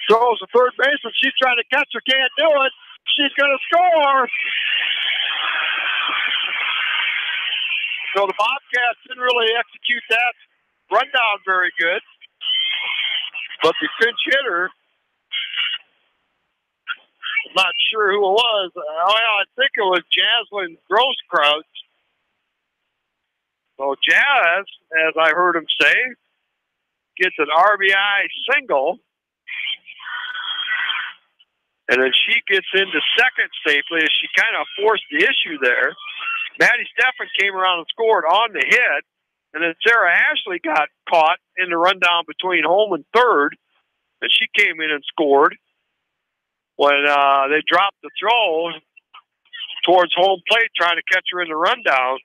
Throws the third baseman. She's trying to catch her, can't do it. She's going to score. So the Bobcats didn't really execute that rundown very good. But the pinch hitter, I'm not sure who it was. Well, I think it was Jaslyn Grosskreutz. So Jazz, as I heard him say, gets an RBI single. And then she gets into second safely as she kind of forced the issue there. Maddie Steffen came around and scored on the hit. And then Sarah Ashley got caught in the rundown between home and third. And she came in and scored when they dropped the throw towards home plate trying to catch her in the rundown.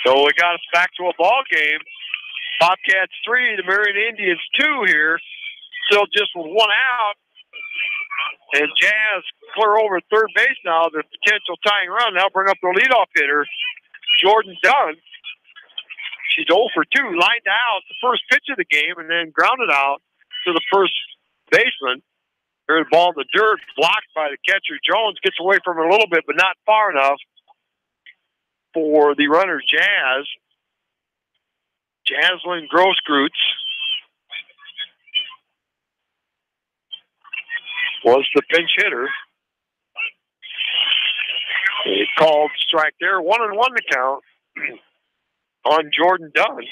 So we got us back to a ball game. Bobcats 3, the Marion Indians 2 here. Still just with one out. And Jazz clear over third base now. The potential tying run. Now bring up their leadoff hitter, Jordan Dunn. She's 0 for 2. Lined out the first pitch of the game and then grounded out to the first baseman. There's the ball in the dirt, blocked by the catcher. Jones gets away from it a little bit, but not far enough for the runner, Jazz. Jaslyn Grosskreutz was the pinch hitter. He called strike there. 1-1 to count on Jordan Dunn.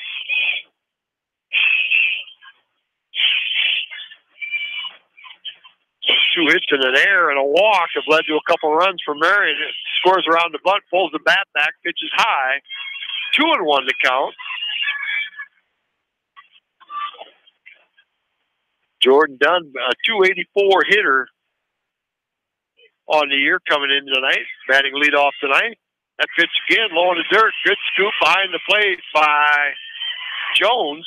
Two hits in an air and a walk have led to a couple runs for Marion. Scores around the bunt, pulls the bat back, pitches high. 2-1 to count. Jordan Dunn, a 284 hitter on the year coming in tonight. Batting leadoff tonight. That pitch again, low in the dirt. Good scoop behind the plate by Jones.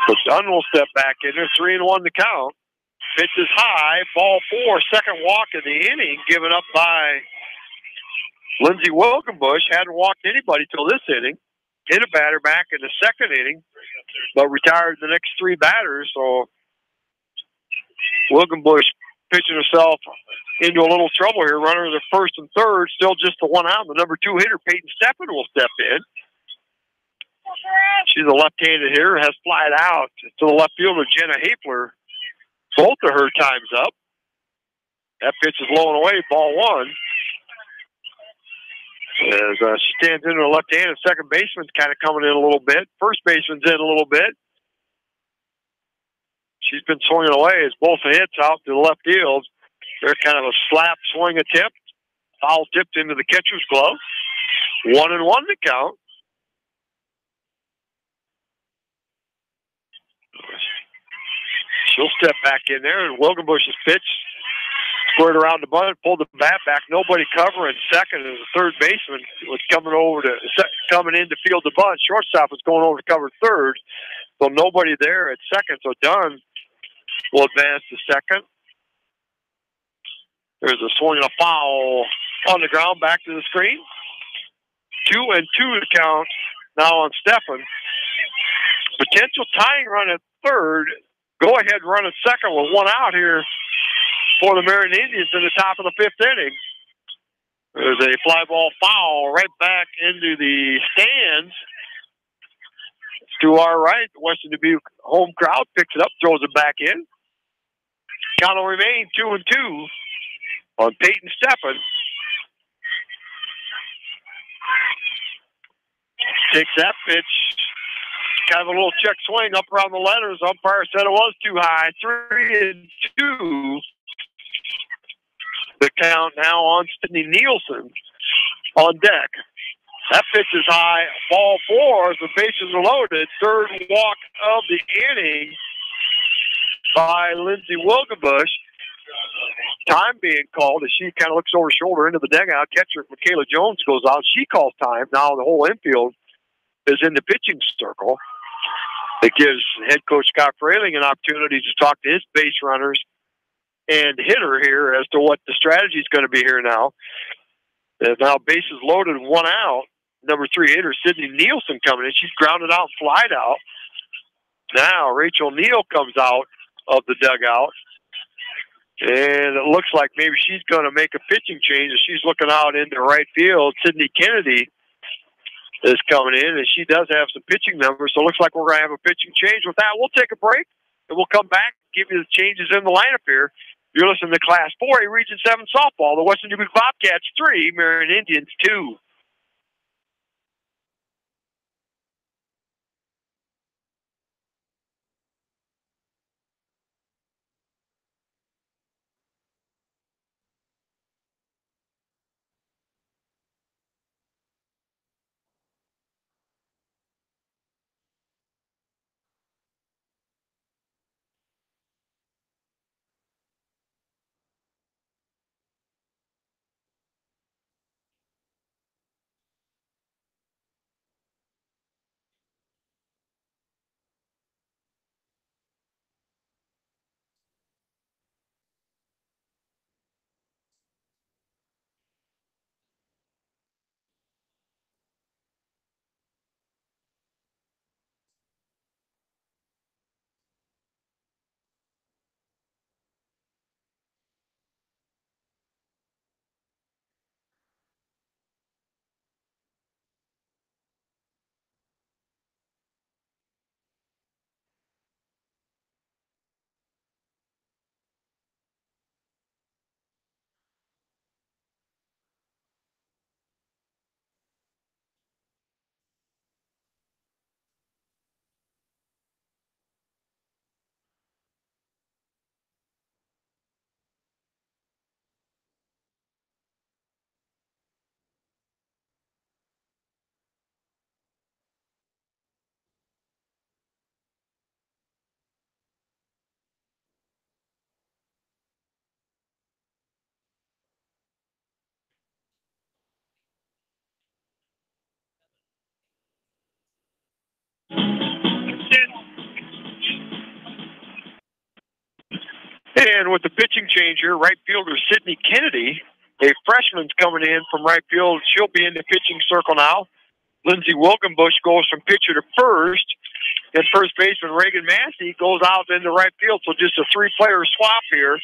So Dunn will step back in there. 3-1 to count. Pitch is high. Ball 4. Second walk of the inning given up by Lindsey Wilkenbush. Hadn't walked anybody till this inning. Hit a batter back in the second inning, but retired the next 3 batters. So Wilkenbush pitching herself into a little trouble here. Runner to the first and third. Still just the one out. The number 2 hitter, Peyton Steffen, will step in. She's a left-handed hitter, has flied out to the left fielder, Jenna Hapler. Both of her time's up. That pitch is low and away, ball 1. As she stands into her left hand, and second baseman's kind of coming in a little bit. First baseman's in a little bit. She's been swinging away as both hits out to the left field. They're kind of a slap swing attempt. Foul tipped into the catcher's glove. 1-1 to count. She'll step back in there, and Wilkenbush's pitch squared around the bunt, pulled the bat back. Nobody covering second, and the third baseman was coming in to field the bunt. Shortstop was going over to cover third, so nobody there at second. So Dunn will advance to second. There's a swing and a foul on the ground, back to the screen. 2-2 to count now on Steffen. Potential tying run at third. Go ahead run at second with one out here for the Marion Indians in the top of the 5th inning. There's a fly ball foul right back into the stands. To our right, the Western Dubuque home crowd picks it up, throws it back in. Count will remain 2-2 on Peyton Steffen. Takes that pitch. Kind of a little check swing up around the letters. Umpire said it was too high. 3-2. The count now on Sydney Nielsen on deck. That pitch is high. Ball 4 as the bases are loaded. Third walk of the inning by Lindsey Wilkenbush. Time being called as she kind of looks over her shoulder into the dugout. Catcher Michaela Jones goes out. She calls time. Now the whole infield is in the pitching circle. It gives head coach Scott Frayling an opportunity to talk to his base runners and hitter here as to what the strategy is going to be here now. There's now bases loaded, one out. Number 3 hitter, Sydney Nielsen, coming in. She's grounded out, flied out. Now Rachel Neal comes out of the dugout. And it looks like maybe she's going to make a pitching change. She's looking out into right field. Sydney Kennedy is coming in, and she does have some pitching numbers. So it looks like we're going to have a pitching change. With that, we'll take a break, and we'll come back and give you the changes in the lineup here. You're listening to Class 4A Region 7 softball. The Western Dubuque Bobcats 3, Marion Indians 2. in with the pitching change here, right fielder Sydney Kennedy. A freshman's coming in from right field. She'll be in the pitching circle now. Lindsey Wilkenbush goes from pitcher to first. And first baseman Reagan Massey goes out into right field. So just a three-player swap here.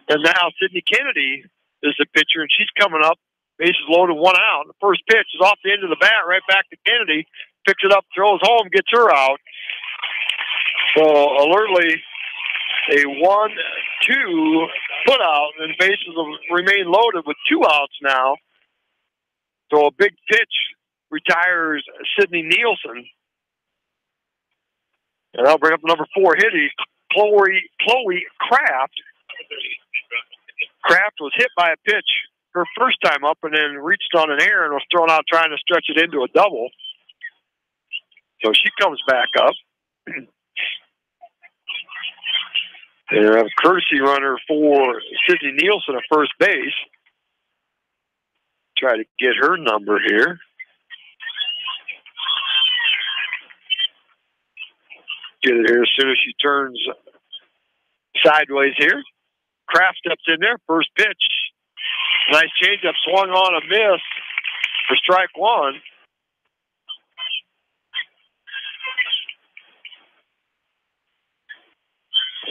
And now Sydney Kennedy is the pitcher, and she's coming up. Bases loaded, one out. The first pitch is off the end of the bat, right back to Kennedy. Picks it up, throws home, gets her out. So alertly, a 1-2 put out, and bases will remain loaded with 2 outs now. So a big pitch retires Sydney Nielsen. And I'll bring up number 4 hitter, Chloe Kraft. Kraft was hit by a pitch her first time up and then reached on an error and was thrown out trying to stretch it into a double. So she comes back up. They have a courtesy runner for Sydney Nielsen at first base. Try to get her number here. Get it here as soon as she turns sideways here. Kraft steps in there, first pitch. Nice changeup, swung on a miss for strike 1.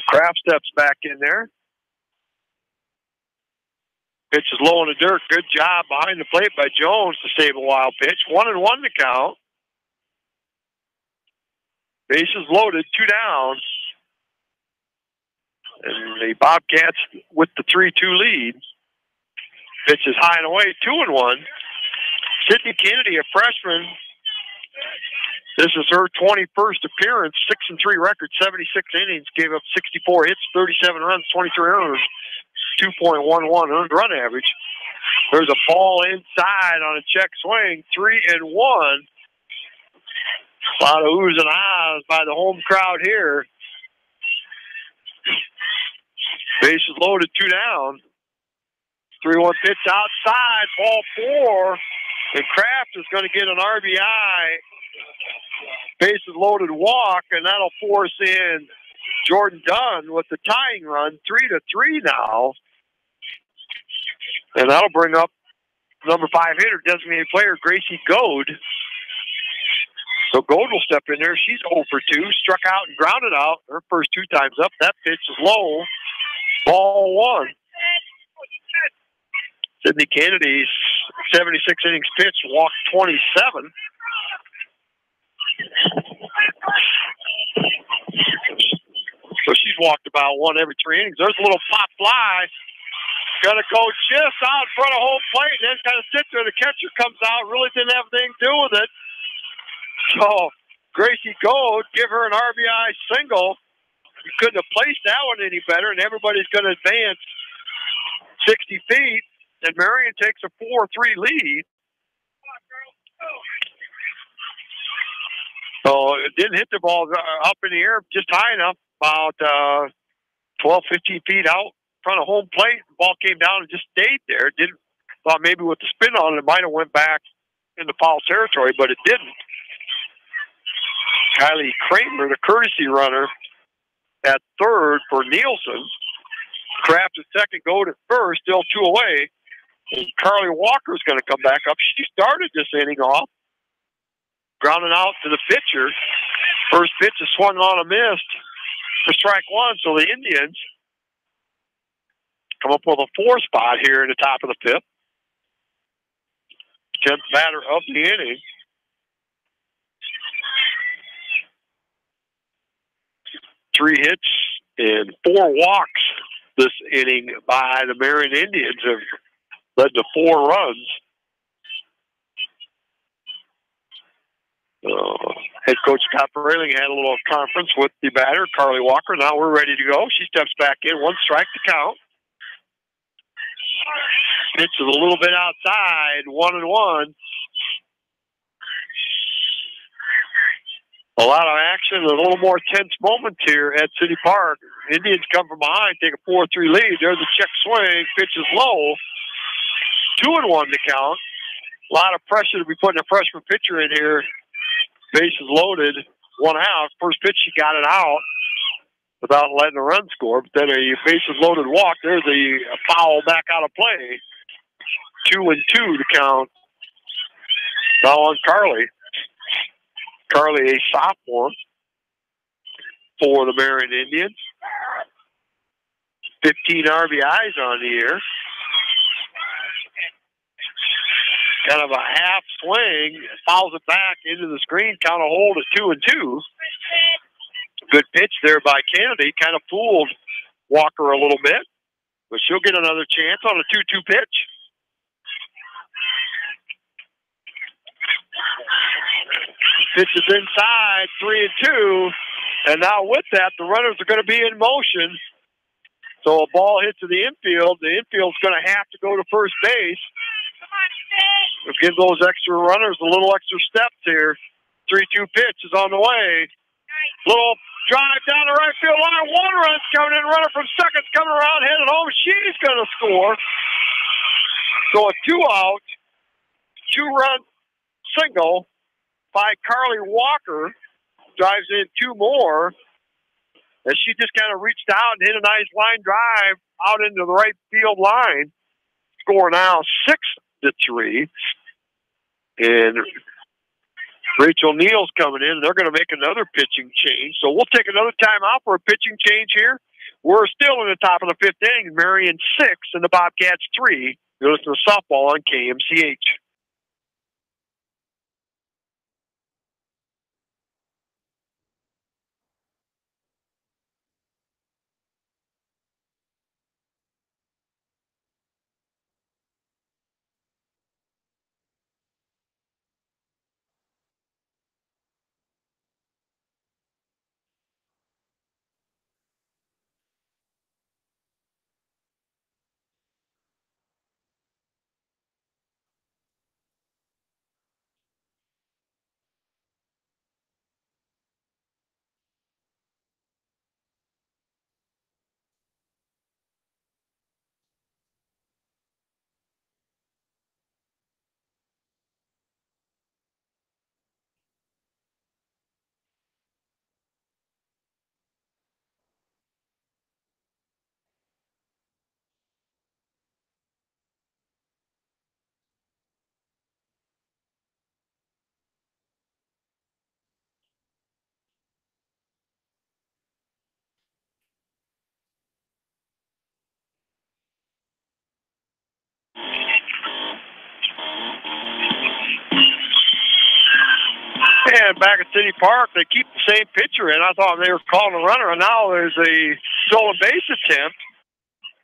Kraft steps back in there. Pitch is low in the dirt. Good job behind the plate by Jones to save a wild pitch. 1-1 to count. Bases loaded, 2 down. And the Bobcats with the 3-2 lead. Pitch is high and away, 2-1. Sydney Kennedy, a freshman. This is her 21st appearance, 6-3 record, 76 innings, gave up 64 hits, 37 runs, 23 earners, 2.11 earned run average. There's a ball inside on a check swing, 3-1. A lot of oohs and ahs by the home crowd here. Bases loaded, 2 down. 3-1 pitch outside, ball 4. And Kraft is going to get an RBI. Bases loaded walk, and that'll force in Jordan Dunn with the tying run, 3-3 now. And that'll bring up number 5 hitter, designated player Gracie Goad. So Goad will step in there. She's 0 for 2, struck out and grounded out her first 2 times up. That pitch is low. Ball 1. Sydney Kennedy's 76 innings pitch, walked 27. So she's walked about 1 every 3 innings. There's a little pop fly. Gonna go just out in front of home plate and then kind of sit there. The catcher comes out, really didn't have anything to do with it. So Gracie Goad, give her an RBI single. You couldn't have placed that one any better, and everybody's going to advance 60 feet, and Marion takes a 4-3 lead. So it didn't hit the ball up in the air just high enough, about 12, 15 feet out in front of home plate. The ball came down and just stayed there. Thought maybe with the spin on it might have went back into foul territory, but it didn't. Kylie Kramer, the courtesy runner, at third for Nielsen. Kraft at second, Goad at first, still 2 away. And Carly Walker's going to come back up. She started this inning off, grounding out to the pitcher. First pitch is swung on a miss for strike 1. So the Indians come up with a 4 spot here in the top of the 5th. 10th batter of the inning. Three hits and 4 walks this inning by the Marion Indians have led to 4 runs. Head coach Scott Frayling had a little conference with the batter, Carly Walker. Now we're ready to go. She steps back in, 1 strike to count. Pitch is a little bit outside, 1-1. A lot of action, a little more tense moments here at City Park. Indians come from behind, take a 4-3 lead. There's a check swing, pitch is low. 2-1 to count. A lot of pressure to be putting a freshman pitcher in here. Bases loaded, 1 out. First pitch, she got it out. without letting a run score. But then a bases loaded walk. There's a foul back out of play. 2-2 to count. Now on Farley. Farley, a sophomore for the Marion Indians. 15 RBIs on the year. Kind of a half swing, fouls it back into the screen, count a hold at 2-2. Good pitch there by Kennedy, kind of fooled Walker a little bit, but she'll get another chance on a 2-2 pitch. Pitch is inside, 3-2, and now with that, the runners are going to be in motion. So a ball hits to the infield's going to have to go to first base. Give those extra runners a little extra steps here. 3-2 pitch is on the way. Little drive down the right field line. One run's coming in. Runner from second's coming around, headed home. She's going to score. So a 2-out, 2-run single by Farley Walker. Drives in 2 more. And she just kind of reached out and hit a nice line drive out into the right field line. Score now 6-3. And Rachel Neal's coming in. They're going to make another pitching change. So we'll take another timeout for a pitching change here. We're still in the top of the 5th inning. Marion 6 and the Bobcats 3. You're listening to softball on KMCH. And back at City Park, they keep the same pitcher in. I thought they were calling a runner, and now there's a stolen base attempt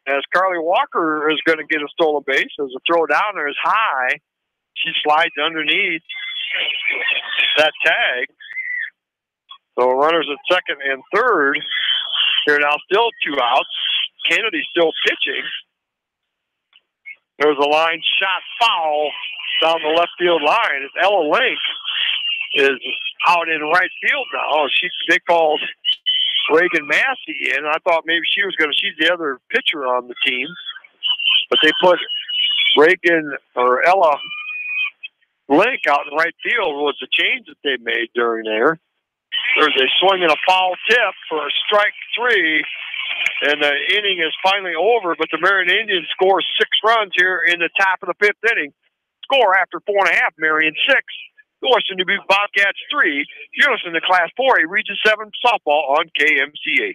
as Farley Walker is going to get a stolen base. There's a throw down there is high. She slides underneath that tag. So runners at second and third. Here now still 2 outs. Kennedy still pitching. There's a line shot foul down the left field line. It's Ella Link is out in right field now. They called Reagan Massey in. I thought maybe she's the other pitcher on the team. But they put Ella Link out in right field was the change that they made during there. There's a swing and a foul tip for a strike 3. And the inning is finally over, but the Marion Indians score 6 runs here in the top of the 5th inning. Score after 4.5, Marion 6. The Western Dubuque Bobcats 3. You're listening to Class 4A Region 7 softball on KMCH.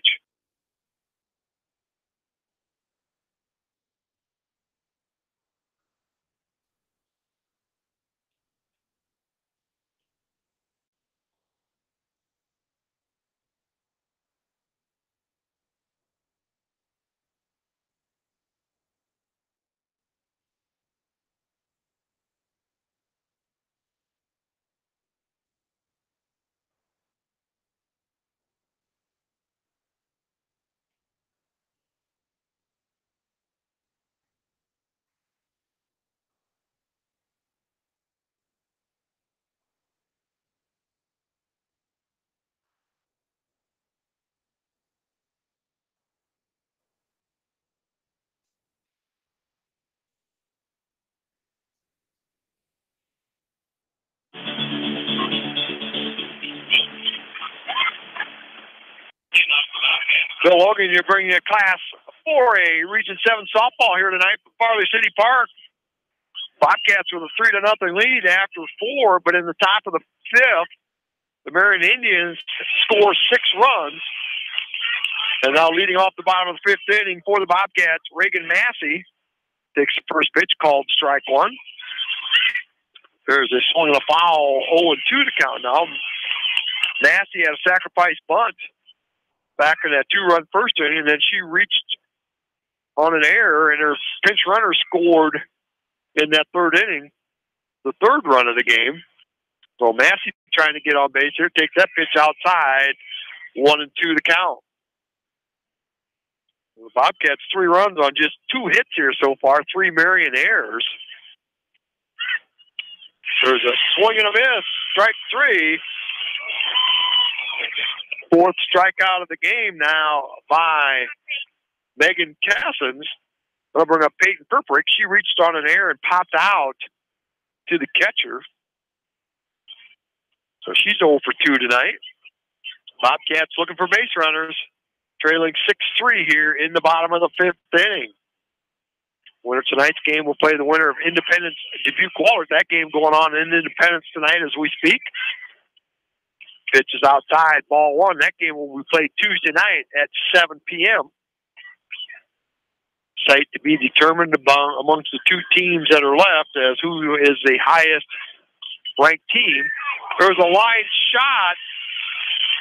Bill Logan, you're bringing a Class 4A Region 7 softball here tonight from Farley City Park. Bobcats with a 3-0 lead after 4, but in the top of the 5th, the Marion Indians score 6 runs. And now leading off the bottom of the 5th inning for the Bobcats, Reagan Massey takes the first pitch, called strike 1. There's a swing and a foul, 0-2 to count now. Massey had a sacrifice bunt back in that 2-run first inning, and then she reached on an error, and her pinch runner scored in that 3rd inning, the 3rd run of the game. So Massey trying to get on base here, takes that pitch outside, 1-2 to count. The Bobcats 3 runs on just 2 hits here so far, 3 Marion errors. There's a swing and a miss, strike 3. 4th strikeout of the game now by Megan Cassins. I'll bring up Peyton Purprick. She reached on an error and popped out to the catcher. So she's 0 for 2 tonight. Bobcats looking for base runners, trailing 6-3 here in the bottom of the 5th inning. Winner tonight's game will play the winner of Independence Dubuque Wahlert. That game going on in Independence tonight as we speak. Pitch is outside, ball 1. That game will be played Tuesday night at 7 p.m. Site to be determined amongst the 2 teams that are left as who is the highest ranked team. There's a line shot,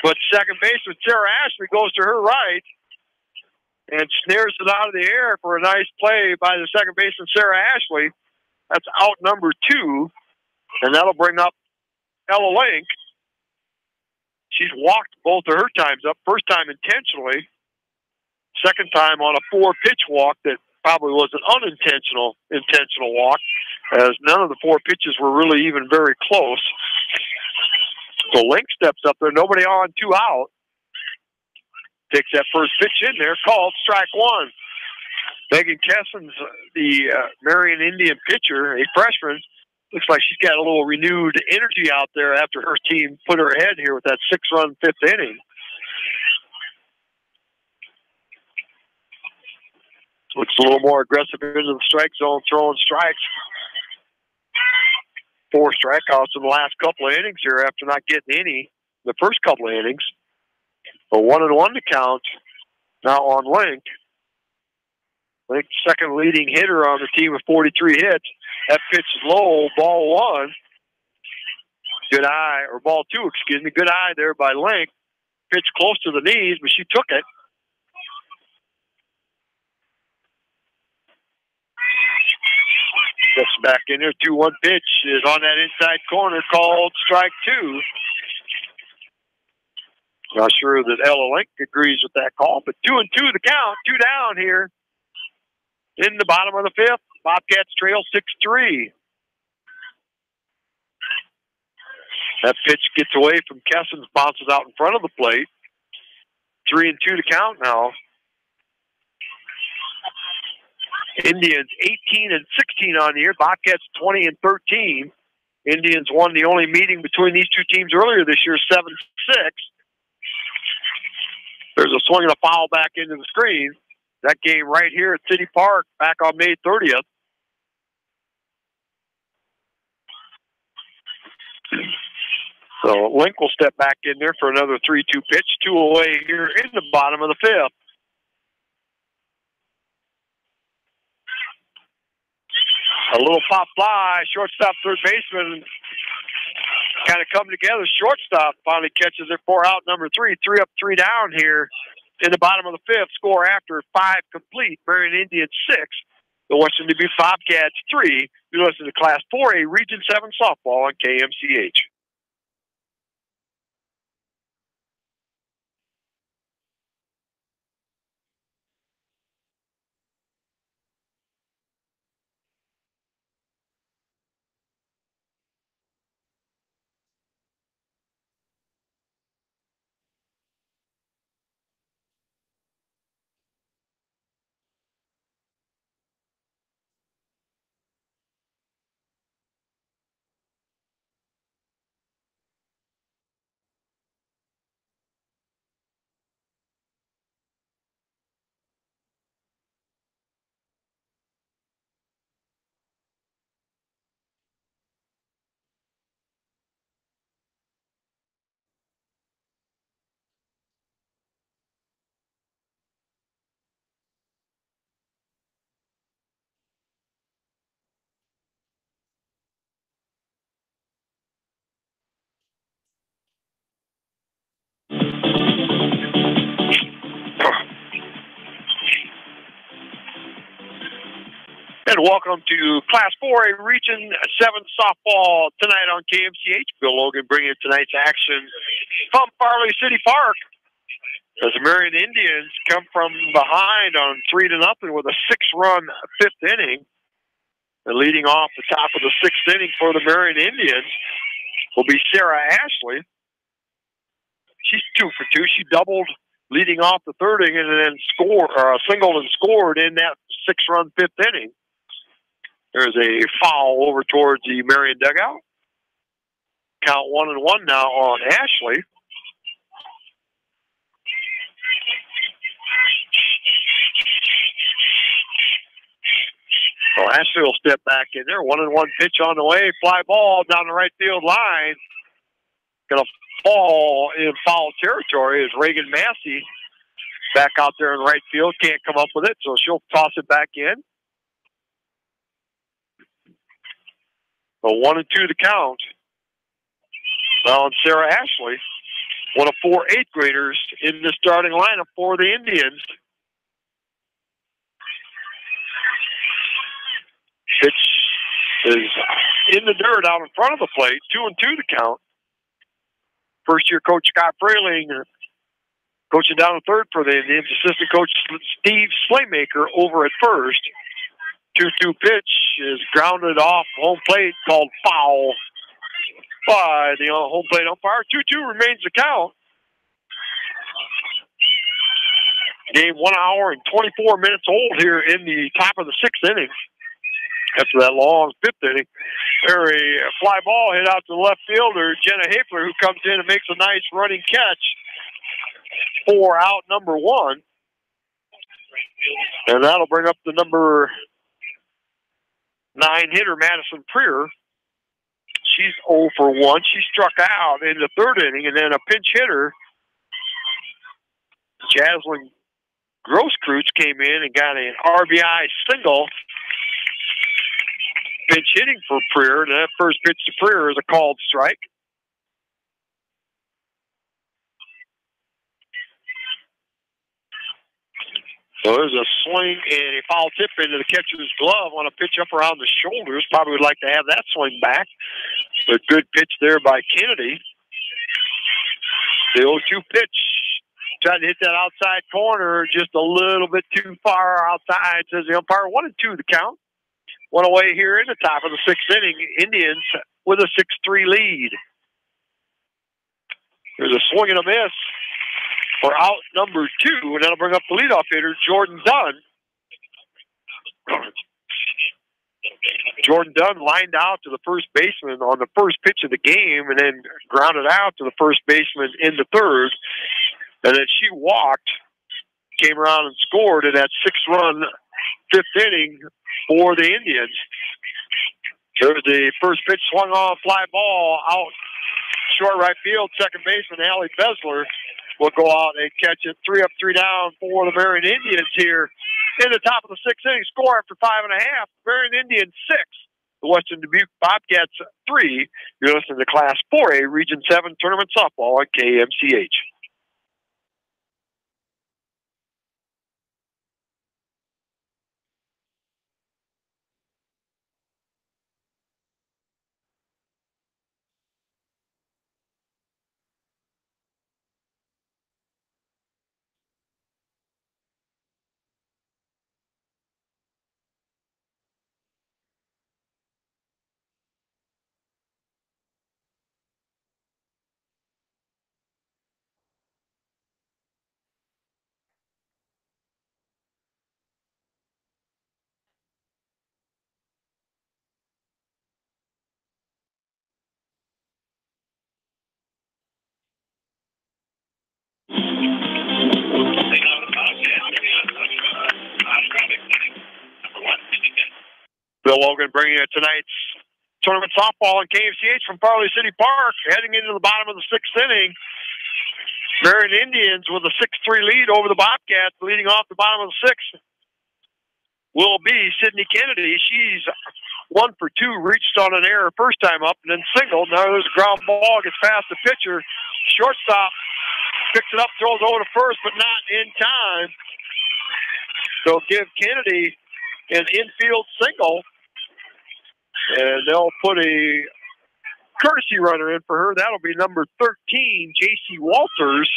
but second baseman Sarah Ashley goes to her right and snares it out of the air for a nice play by the second baseman Sarah Ashley. That's out number 2, and that'll bring up Ella Link. She's walked both of her times up. First time intentionally. Second time on a 4-pitch walk that probably was an intentional walk, as none of the 4 pitches were really even very close. So Link steps up there, nobody on, 2 out. Takes that first pitch in there, called strike 1. Megan Kessens, the Marion Indian pitcher, a freshman, looks like she's got a little renewed energy out there after her team put her ahead here with that 6-run 5th inning. Looks a little more aggressive into the strike zone, throwing strikes. 4 strikeouts in the last couple of innings here after not getting any the first couple of innings. A 1-1 to count now on Link. Link, second leading hitter on the team with 43 hits. That pitch is low, ball 1. Good eye, or ball 2, excuse me. Good eye there by Link. Pitch close to the knees, but she took it. Gets back in there. 2-1 pitch is on that inside corner, called strike 2. Not sure that Ella Link agrees with that call, but 2-2 the count. 2 down here in the bottom of the 5th. Bobcats trail 6-3. That pitch gets away from Kessens, bounces out in front of the plate. 3-2 to count now. Indians 18-16 on the year. Bobcats 20-13. Indians won the only meeting between these 2 teams earlier this year, 7-6. There's a swing and a foul back into the screen. That game right here at City Park back on May 30th. So Link will step back in there for another 3-2 pitch. 2 away here in the bottom of the 5th. A little pop fly, shortstop, third baseman kind of come together. Shortstop finally catches it for out number 3. 3 up, 3 down here in the bottom of the 5th. Score after 5 complete. Marion Indians 6. The Western Dubuque Bobcats 3. You listen to Class 4A Region 7 softball on KMCH. And welcome to Class 4A Region 7 softball tonight on KMCH. Bill Logan bringing tonight's action from Farley City Park as the Marion Indians come from behind on 3-0 with a 6-run fifth inning. And leading off the top of the sixth inning for the Marion Indians will be Sarah Ashley. She's 2 for 2. She doubled leading off the third inning and then singled and scored in that 6-run fifth inning. There's a foul over towards the Marion dugout. Count 1-1 now on Ashley. So Ashley will step back in there. 1-1 pitch on the way. Fly ball down the right field line. Going to fall in foul territory as Reagan Massey back out there in right field. Can't come up with it, so she'll toss it back in. So 1-2 the count. Now on Sarah Ashley, one of 4 8th graders in the starting lineup for the Indians. Pitch is in the dirt out in front of the plate. 2-2 the count. First year coach Scott Frayling coaching down the third for the Indians. Assistant coach Steve Slaymaker over at first. 2-2 pitch is grounded off home plate, called foul by the home plate umpire. 2-2 remains the count. Game 1 hour and 24 minutes old here in the top of the sixth inning. After that long fifth inning, there's a fly ball hit out to the left fielder, Jenna Hapler, who comes in and makes a nice running catch for out number 1. And that'll bring up the number 9 hitter, Madison Preer. She's 0 for 1. She struck out in the third inning, and then a pinch hitter, Jaslyn Grosskreutz, came in and got an RBI single. Pinch hitting for Preer, and that first pitch to Preer is a called strike. So there's a swing and a foul tip into the catcher's glove on a pitch up around the shoulders. Probably would like to have that swing back. But good pitch there by Kennedy. The 0-2 pitch. Tried to hit that outside corner just a little bit too far outside, says the umpire. 1-2 the count. One away here in the top of the sixth inning. Indians with a 6-3 lead. There's a swing and a miss for out number 2, and that'll bring up the leadoff hitter, Jordan Dunn. Jordan Dunn lined out to the first baseman on the first pitch of the game and then grounded out to the first baseman in the third. And then she walked, came around and scored in that 6-run fifth inning for the Indians. There's the first pitch swung on, fly ball out short right field. Second baseman Allie Besler will go out and catch it. 3 up, 3 down for the Marion Indians here in the top of the sixth inning. Score after 5.5. Marion Indians 6. The Western Dubuque Bobcats 3. You're listening to Class 4A Region 7 Tournament Softball on KMCH. Bill Logan bringing you tonight's tournament softball on KMCH from Farley City Park. Heading into the bottom of the sixth inning. Marion Indians with a 6-3 lead over the Bobcats. Leading off the bottom of the sixth will be Sydney Kennedy. She's 1 for 2, reached on an error first time up and then singled. Now there's a ground ball, gets past the pitcher. Shortstop picks it up, throws over to first, but not in time. So give Kennedy an infield single, and they'll put a courtesy runner in for her. That'll be number 13, J.C. Walters.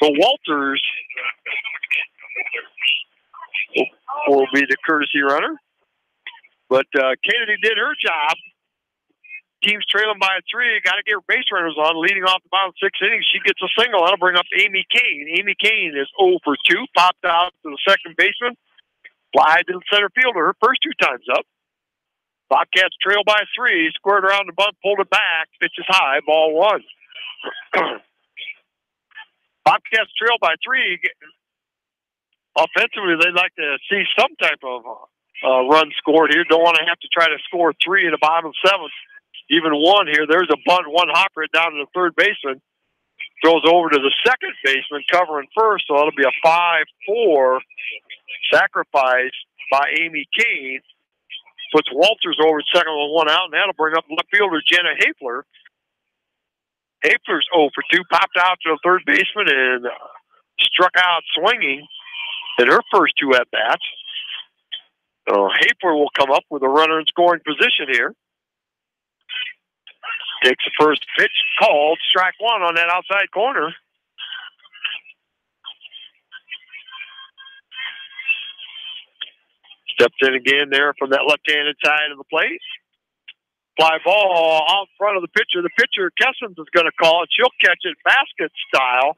So Walters will be the courtesy runner. But Kennedy did her job. Team's trailing by 3. Got to get her base runners on. Leading off the bottom 6 innings, she gets a single. That'll bring up Amy Kane. Amy Kane is 0 for 2. Popped out to the second baseman. Fly to the center fielder. Her first 2 times up. Bobcats trail by 3. Squared around the bunt, pulled it back. Pitches high. Ball 1. Bobcats trail by 3. Offensively, they'd like to see some type of run scored here. Don't want to have to try to score 3 in the bottom 7th. Even 1 here. There's a bunt, 1 hopper down to the third baseman. Throws over to the second baseman, covering first. So it'll be a 5-4 sacrifice by Amy Kane. Puts Walters over second with 1 out, and that'll bring up left fielder Jenna Hafler. Hafler's 0 for 2, popped out to the third baseman and struck out swinging in her first 2 at-bats. Hafler will come up with a runner in scoring position here. Takes the first pitch, called, strike 1 on that outside corner. Steps in again there from that left-handed side of the plate. Fly ball out front of the pitcher. The pitcher, Kessens, is going to call it. She'll catch it basket style.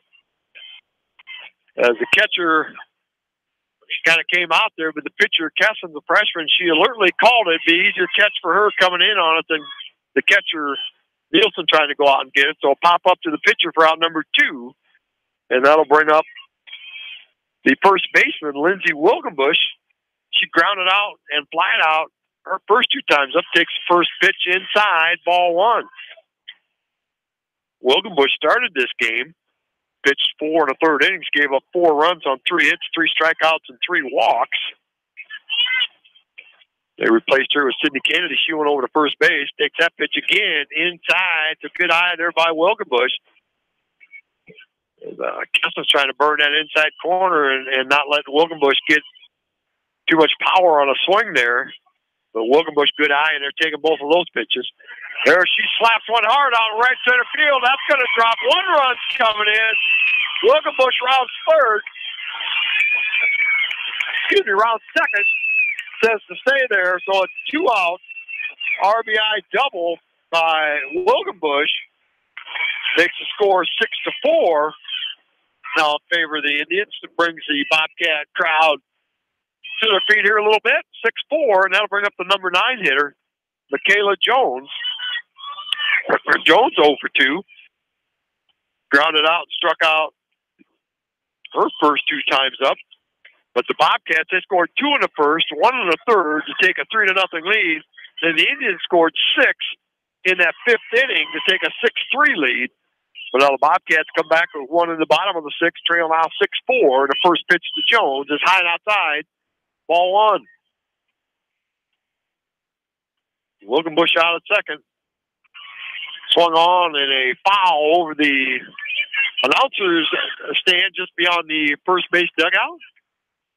As the catcher kind of came out there, but the pitcher, Kessens, the freshman, she alertly called it. It'd be easier catch for her coming in on it than the catcher, Nielsen, trying to go out and get it. So it'll pop up to the pitcher for out number 2, and that'll bring up the first baseman, Lindsay Wilgenbush. She grounded out and flied out her first 2 times up. Takes the first pitch inside, ball 1. Wilgenbush started this game, pitched 4 in the third innings, gave up 4 runs on 3 hits, 3 strikeouts, and 3 walks. They replaced her with Sydney Kennedy. She went over to first base, takes that pitch again inside. It's a good eye there by Wilgenbush. Kessler's trying to burn that inside corner and not let Wilgenbush get too much power on a swing there. But Wilgenbush, good eye, and they're taking both of those pitches. There she slaps one hard out right center field. That's going to drop. 1 run's coming in. Wilgenbush rounds third. Excuse me, round second. Says to stay there. So it's 2 out. RBI double by Wilgenbush. Makes the score 6-4. Now in favor of the Indians. It brings the Bobcat crowd to their feet here a little bit. 6-4, and that'll bring up the number 9 hitter, Michaela Jones. Jones 0 for 2. Grounded out and struck out her first 2 times up. But the Bobcats, they scored 2 in the first, 1 in the third to take a 3-0 lead. Then the Indians scored 6 in that 5th inning to take a 6-3 lead. But now the Bobcats come back with 1 in the bottom of the 6th, trail now 6-4. And the first pitch to Jones is high and outside. Ball 1. Wilgenbush out at second. Swung on in a foul over the announcer's stand just beyond the first base dugout.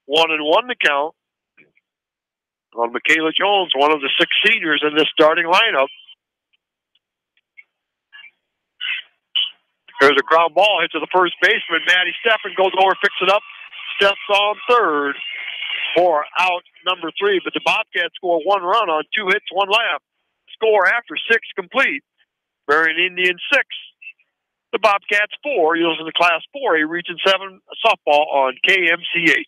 1-1 to count on Michaela Jones, one of the 6 seniors in this starting lineup. There's a ground ball hit to the first baseman. Maddie Steffen goes over, picks it up, steps on third for out number 3. But the Bobcats score 1 run on 2 hits, 1 left. Score after 6 complete. Marion Indians 6. The Bobcats 4. You're listening to Class 4A Region 7 softball on KMCH.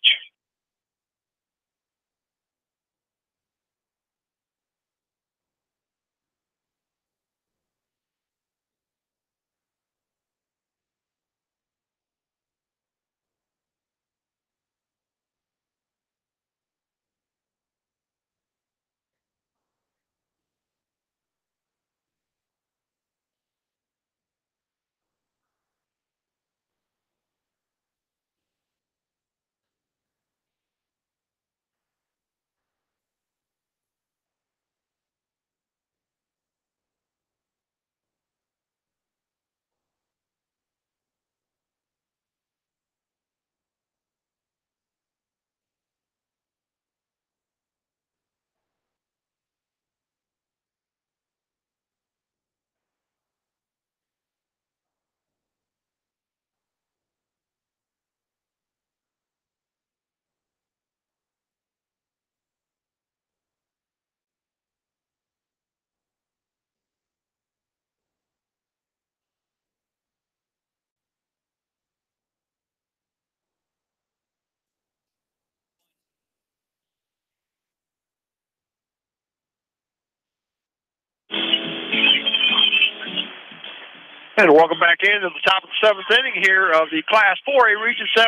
And welcome back into the top of the seventh inning here of the Class 4A Region 7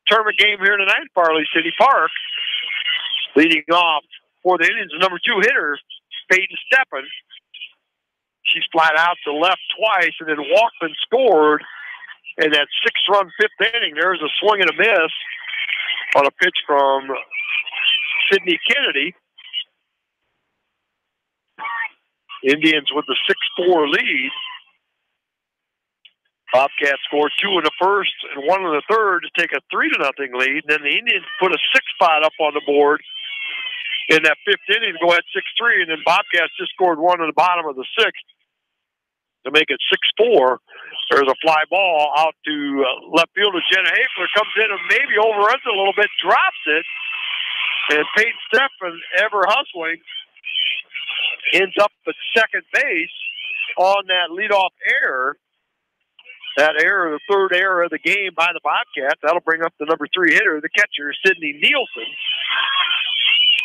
tournament game here tonight at Farley City Park. Leading off for the Indians, the number 2 hitter, Peyton Steppen. She's flat out to left twice and then walked and scored in that 6-run 5th inning. There's a swing and a miss on a pitch from Sydney Kennedy. Indians with the 6-4 lead. Bobcats scored 2 in the first and 1 in the third to take a 3-0 lead. And then the Indians put a 6-spot up on the board in that 5th inning to go at 6-3. And then Bobcats just scored 1 in the bottom of the 6th to make it 6-4. There's a fly ball out to left fielder Jenna Hafler. Comes in and maybe overruns it a little bit, drops it. And Peyton Steffen, ever hustling, ends up at second base on that leadoff error. That error, the 3rd error of the game by the Bobcats. That'll bring up the number 3 hitter, the catcher, Sydney Nielsen.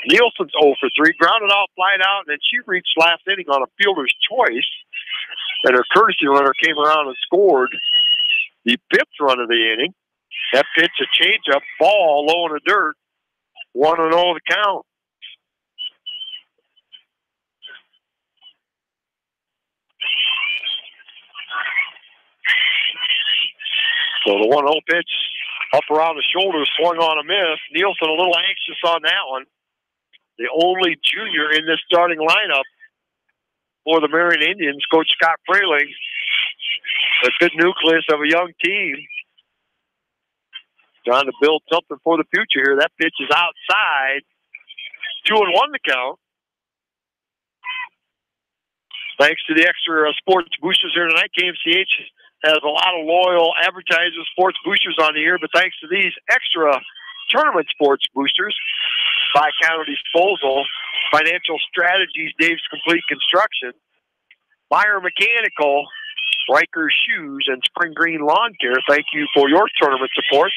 Nielsen's 0 for 3, grounded out, flied out, and then she reached last inning on a fielder's choice. And her courtesy runner came around and scored the 5th run of the inning. That pitch, a changeup, ball low in the dirt, 1-0 the count. So the 1-0 pitch up around the shoulder, swung on a miss. Nielsen a little anxious on that one. The only junior in this starting lineup for the Marion Indians, Coach Scott Fraley. A good nucleus of a young team. Trying to build something for the future here. That pitch is outside. 2-1 the count. Thanks to the extra sports boosters here tonight, KMCH has a lot of loyal advertisers, sports boosters on the air, but thanks to these extra tournament sports boosters by Counter Disposal, Financial Strategies, Dave's Complete Construction, Meyer Mechanical, Riker Shoes, and Spring Green Lawn Care. Thank you for your tournament support.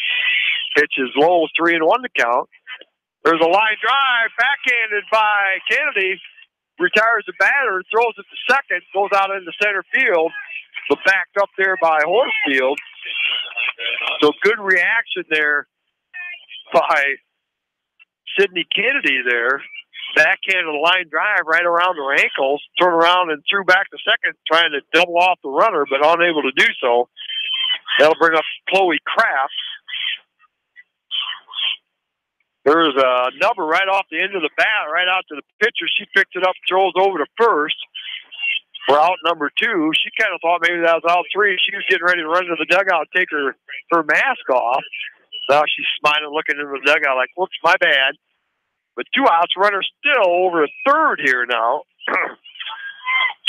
Pitch is low, 3-1 to count. There's a line drive, backhanded by Kennedy. Retires the batter, throws it to second, goes out into center field, but backed up there by Horsfield. So good reaction there by Sydney Kennedy there. Backhanded a line drive right around her ankles, turned around and threw back to second, trying to double off the runner, but unable to do so. That'll bring up Chloe Kraft. There's a number right off the end of the bat, right out to the pitcher. She picks it up, throws over to first. For out number 2. She kind of thought maybe that was out 3. She was getting ready to run to the dugout and take her mask off. Now she's smiling, looking into the dugout like, whoops, my bad. But 2 outs, runner still over a third here now.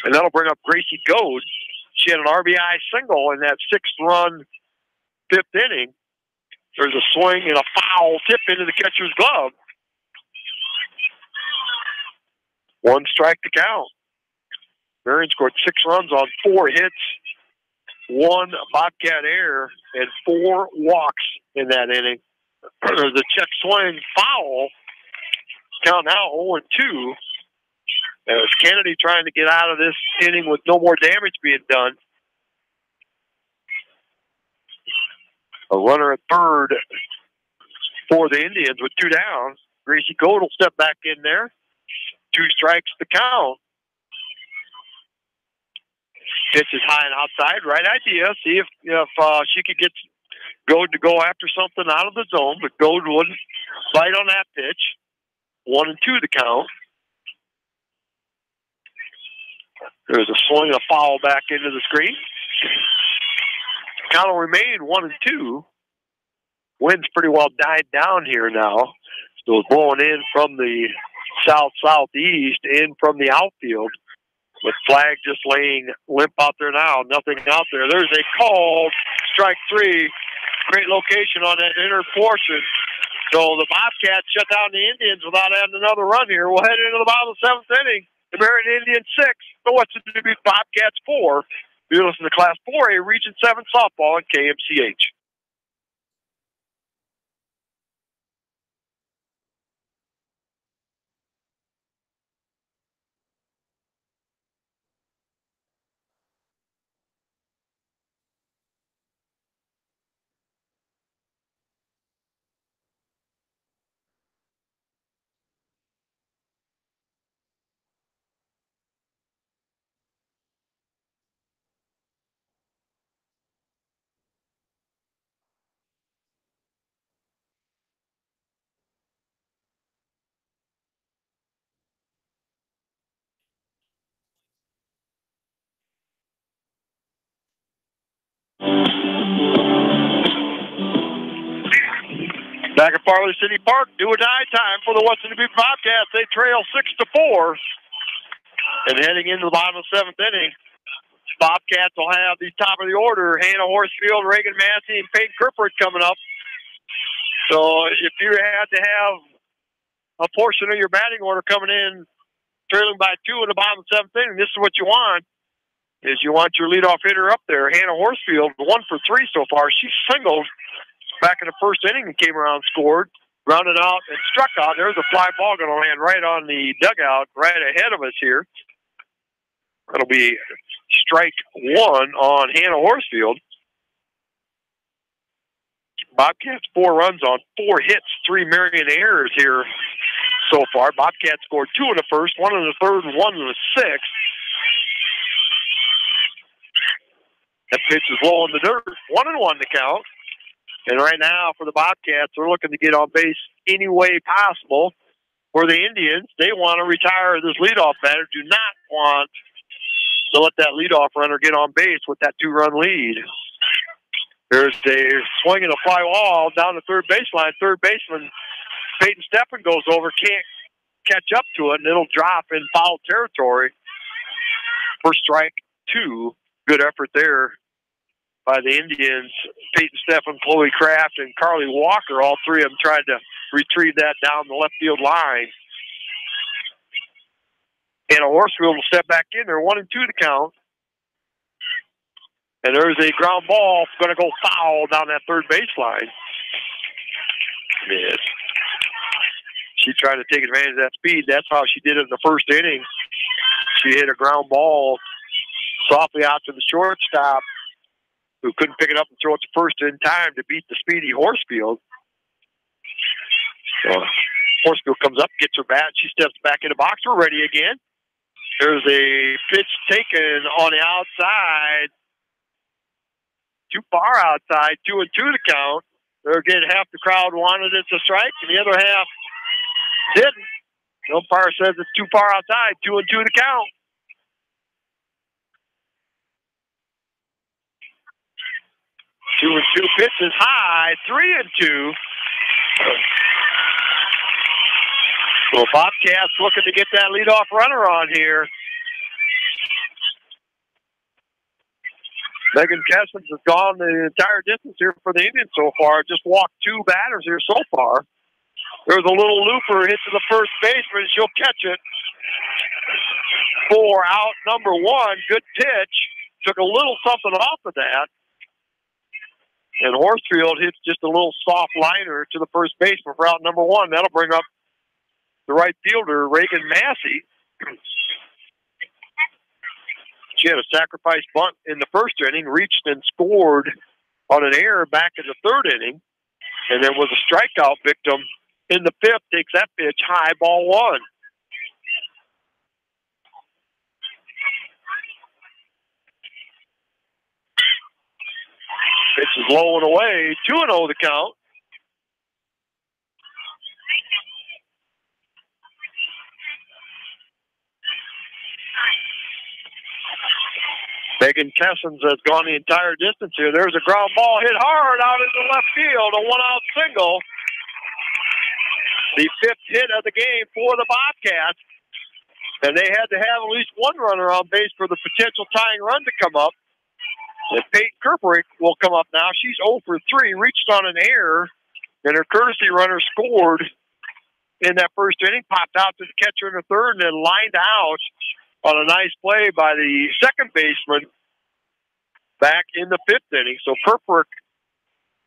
And that'll bring up Gracie Goad. She had an RBI single in that 6-run 5th inning. There's a swing and a foul tip into the catcher's glove. 1 strike to count. Marion scored 6 runs on 4 hits, 1 Bobcat error, and 4 walks in that inning. There's a check swing foul. Count now 0-2. As Kennedy trying to get out of this inning with no more damage being done. A runner at third for the Indians with 2 down. Gracie Goad will step back in there. 2 strikes to count. Pitch is high and outside. Right idea. See if she could get Goad to go after something out of the zone, but Goad wouldn't bite on that pitch. 1-2 the count. There's a swing, a foul back into the screen. Count will remain 1-2. Wind's pretty well died down here now. So it's blowing in from the south-southeast, in from the outfield. With flag just laying limp out there now. Nothing out there. There's a call. Strike 3. Great location on that inner portion. So the Bobcats shut down the Indians without adding another run here. We'll head into the bottom of the 7th inning. The Marion Indians 6. The Western Dubuque Bobcats 4. You listen to Class 4A Region 7 softball at KMCH. Back at Farley City Park, do or die time for the Western Dubuque Bobcats. They trail 6-4. And heading into the bottom of the 7th inning, Bobcats will have the top of the order: Hannah Horsfield, Reagan Massey, and Peyton Kirkford coming up. So if you had to have a portion of your batting order coming in trailing by 2 in the bottom of the 7th inning, this is what you want. You want your leadoff hitter up there. Hannah Horsfield, 1 for 3 so far. She singled back in the first inning and came around, scored, grounded out, and struck out. There's a fly ball going to land right on the dugout right ahead of us here. That'll be strike 1 on Hannah Horsfield. Bobcats 4 runs on 4 hits, 3 Marion errors here so far. Bobcats scored 2 in the first, 1 in the third, and 1 in the 6th. That pitch is low in the dirt. 1-1 to count. And right now for the Bobcats, they're looking to get on base any way possible. For the Indians, they want to retire this leadoff batter. Do not want to let that leadoff runner get on base with that 2-run lead. There's a swing and a fly ball down the third baseline. Third baseman Peyton Steffen goes over, can't catch up to it, and it'll drop in foul territory for strike 2. Good effort there by the Indians. Peyton Steffen, Chloe Kraft, and Carly Walker, all 3 of them tried to retrieve that down the left field line. And Horsfield will step back in there, 1-2 to count. And there's a ground ball going to go foul down that third baseline. Yes. She tried to take advantage of that speed. That's how she did it in the first inning. She hit a ground ball softly out to the shortstop, who couldn't pick it up and throw it to first in time to beat the speedy Horsfield. So Horsfield comes up, gets her bat. She steps back in the box. We're ready again. There's a pitch taken on the outside. Too far outside, 2-2 to count. There again, half the crowd wanted it to strike, and the other half didn't. The umpire says it's too far outside, 2-2 to count. Two and two pitches high, 3-2. So Bobcats looking to get that leadoff runner on here. Megan Kessens has gone the entire distance here for the Indians so far. Just walked 2 batters here so far. There's a little looper hit to the first baseman. She'll catch it. 4 out, number 1. Good pitch. Took a little something off of that. And Horsfield hits just a little soft liner to the first baseman for out number 1. That'll bring up the right fielder, Reagan Massey. She had a sacrifice bunt in the first inning, reached and scored on an error back in the third inning, and then was a strikeout victim in the 5th. Takes that pitch high, ball 1. Pitch is low and away, 2-0 the count. Megan Kessens has gone the entire distance here. There's a ground ball hit hard out into left field, a 1-out single. The 5th hit of the game for the Bobcats. And they had to have at least 1 runner on base for the potential tying run to come up. And Peyton Kirkford will come up now. She's 0 for 3, reached on an error, and her courtesy runner scored in that first inning, popped out to the catcher in the third, and then lined out on a nice play by the second baseman back in the 5th inning. So Kirkford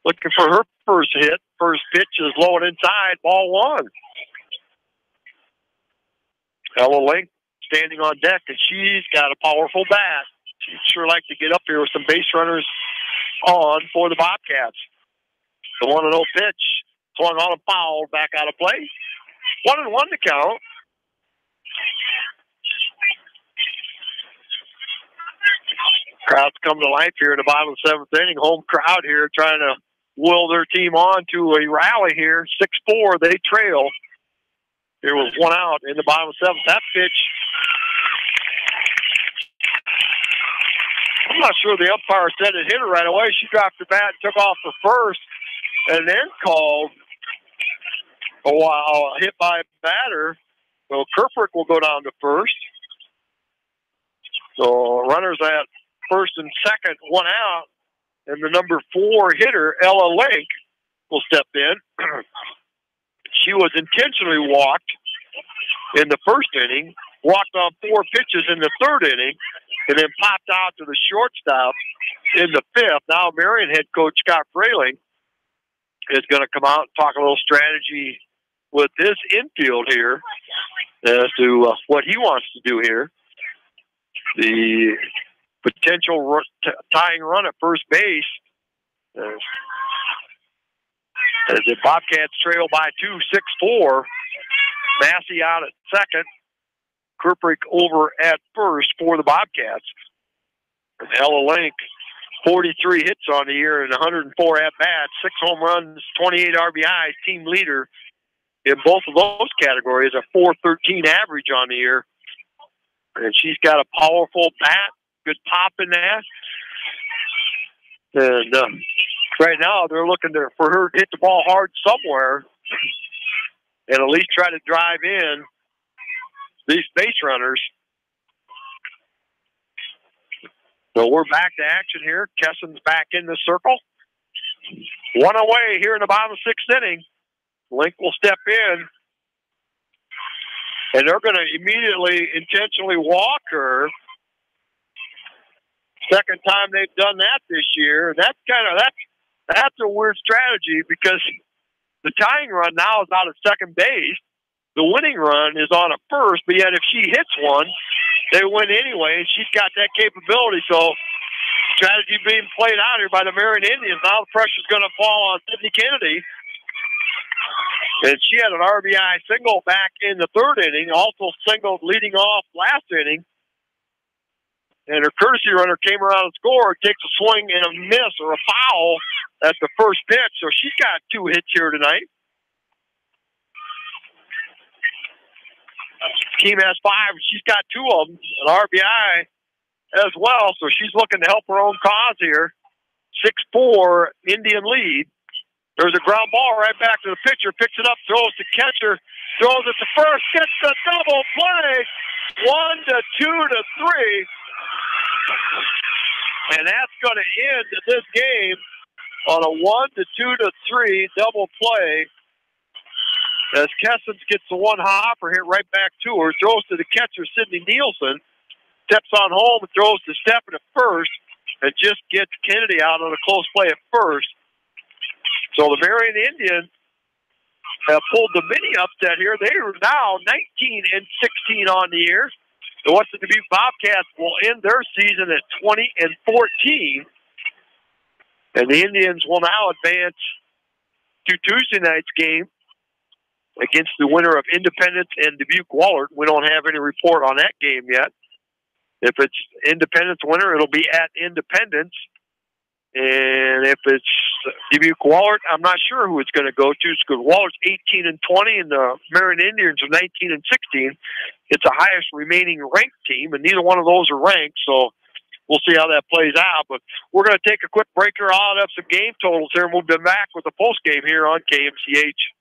looking for her first hit. First pitch is low and inside, ball 1. Ella Link standing on deck, and she's got a powerful bat. She'd sure like to get up here with some base runners on for the Bobcats. The 1-0 pitch swung on a foul, back out of play. 1-1 to count. Crowds come to life here in the bottom of the 7th inning. Home crowd here trying to will their team on to a rally here. 6-4, they trail. There was 1 out in the bottom of the 7th. That pitch I'm not sure the umpire said it hit her right away. She dropped the bat and took off for first, and then called a hit by a batter. So Kerprick will go down to first. So runners at first and second, one out, and the number 4 hitter, Ella Lake, will step in. She was intentionally walked in the first inning, walked on 4 pitches in the third inning, and then popped out to the shortstop in the 5th. Now Marion head coach Scott Fraley is going to come out and talk a little strategy with his infield here as to what he wants to do here. The potential tying run at first base as the Bobcats trail by 2, 6-4. Massey out at second. Kerprick over at first for the Bobcats. And Ella Link, 43 hits on the year and 104 at-bats, 6 home runs, 28 RBIs, team leader in both of those categories, a .413 average on the year. And she's got a powerful bat, good pop in that. And right now they're looking for her to hit the ball hard somewhere and at least try to drive in these base runners. So we're back to action here. Kessen's back in the circle. One away here in the bottom of the 6th inning. Link will step in. And they're going to immediately intentionally walk her. Second time they've done that this year. That's a weird strategy because the tying run now is out at second base. The winning run is on at first, but yet if she hits one, they win anyway, and she's got that capability. So strategy being played out here by the Marion Indians. Now the pressure's going to fall on Sydney Kennedy. And she had an RBI single back in the 3rd inning, also singled leading off last inning. And her courtesy runner came around and scored, takes a swing and a miss or a foul at the first pitch. So she's got 2 hits here tonight. Team has 5. She's got 2 of them, an RBI as well. So she's looking to help her own cause here. 6-4 Indian lead. There's a ground ball right back to the pitcher. Picks it up, throws to catcher, throws it to first, gets the double play. 1-2-3. And that's going to end this game on a 1-2-3 double play. As Kessens gets the one hopper hit right back to her, throws to the catcher, Sydney Nielsen, steps on home and throws to Steffen at first, and just gets Kennedy out on a close play at first. So the Marion Indians have pulled the mini upset here. They are now 19-16 on the year. The Western Dubuque Bobcats will end their season at 20-14. And the Indians will now advance to Tuesday night's game against the winner of Independence and Dubuque-Wahlert. We don't have any report on that game yet. If it's Independence winner, it'll be at Independence. And if it's Dubuque-Wahlert, I'm not sure who it's going to go to. Because Wallert's 18-20, and the Marion Indians are 19-16. It's the highest remaining ranked team, and neither one of those are ranked. So we'll see how that plays out. But we're going to take a quick break here. I'll have some game totals here, and we'll be back with the post game here on KMCH.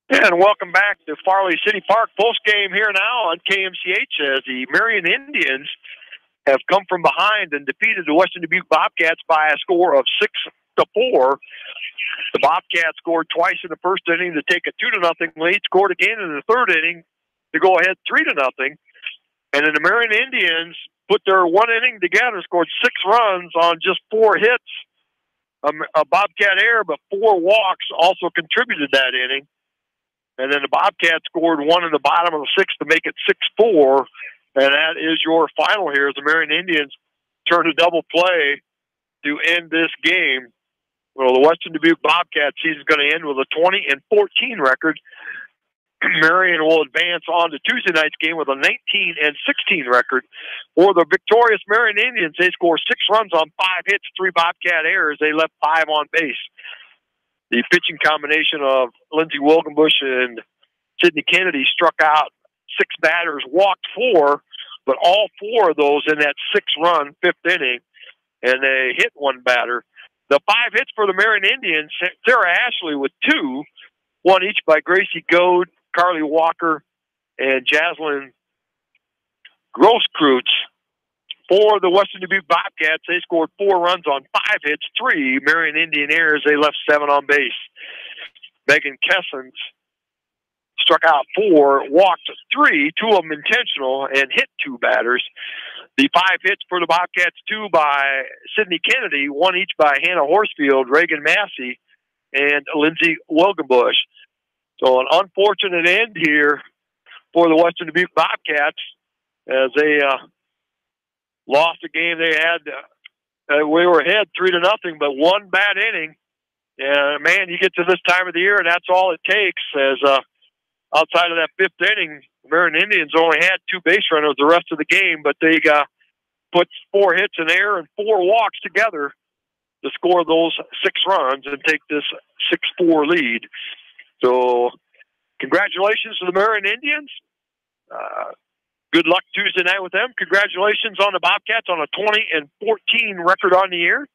And welcome back to Farley City Park post-game here now on KMCH as the Marion Indians have come from behind and defeated the Western Dubuque Bobcats by a score of 6-4. The Bobcats scored twice in the first inning to take a 2-0 lead, scored again in the third inning to go ahead 3-0. And then the Marion Indians put their one inning together, scored 6 runs on just 4 hits, a Bobcat error, but 4 walks also contributed that inning. And then the Bobcats scored 1 in the bottom of the 6th to make it 6-4. And that is your final here as the Marion Indians turn a double play to end this game. Well, the Western Dubuque Bobcats season is going to end with a 20-14 record. Marion will advance on to Tuesday night's game with a 19-16 record. For the victorious Marion Indians, they scored 6 runs on 5 hits, 3 Bobcat errors. They left 5 on base. The pitching combination of Lindsey Wilgenbush and Sidney Kennedy struck out 6 batters, walked 4, but all 4 of those in that 6-run 5th inning, and they hit 1 batter. The 5 hits for the Marion Indians, Sarah Ashley with 2, 1 each by Gracie Goad, Carly Walker, and Jaslyn Grosskreutz. For the Western Dubuque Bobcats, they scored 4 runs on 5 hits, 3 Marion Indian errors. They left 7 on base. Megan Kessens struck out 4, walked 3, 2 of them intentional, and hit 2 batters. The 5 hits for the Bobcats, 2 by Sidney Kennedy, 1 each by Hannah Horsfield, Reagan Massey, and Lindsey Wilgenbush. So an unfortunate end here for the Western Dubuque Bobcats as they lost a game they had. We were ahead 3-0, but 1 bad inning. And, man, you get to this time of the year, and that's all it takes. As outside of that 5th inning, the Marion Indians only had 2 base runners the rest of the game, but they put 4 hits in there and 4 walks together to score those 6 runs and take this 6-4 lead. So congratulations to the Marion Indians. Good luck Tuesday night with them. Congratulations on the Bobcats on a 20-14 record on the year.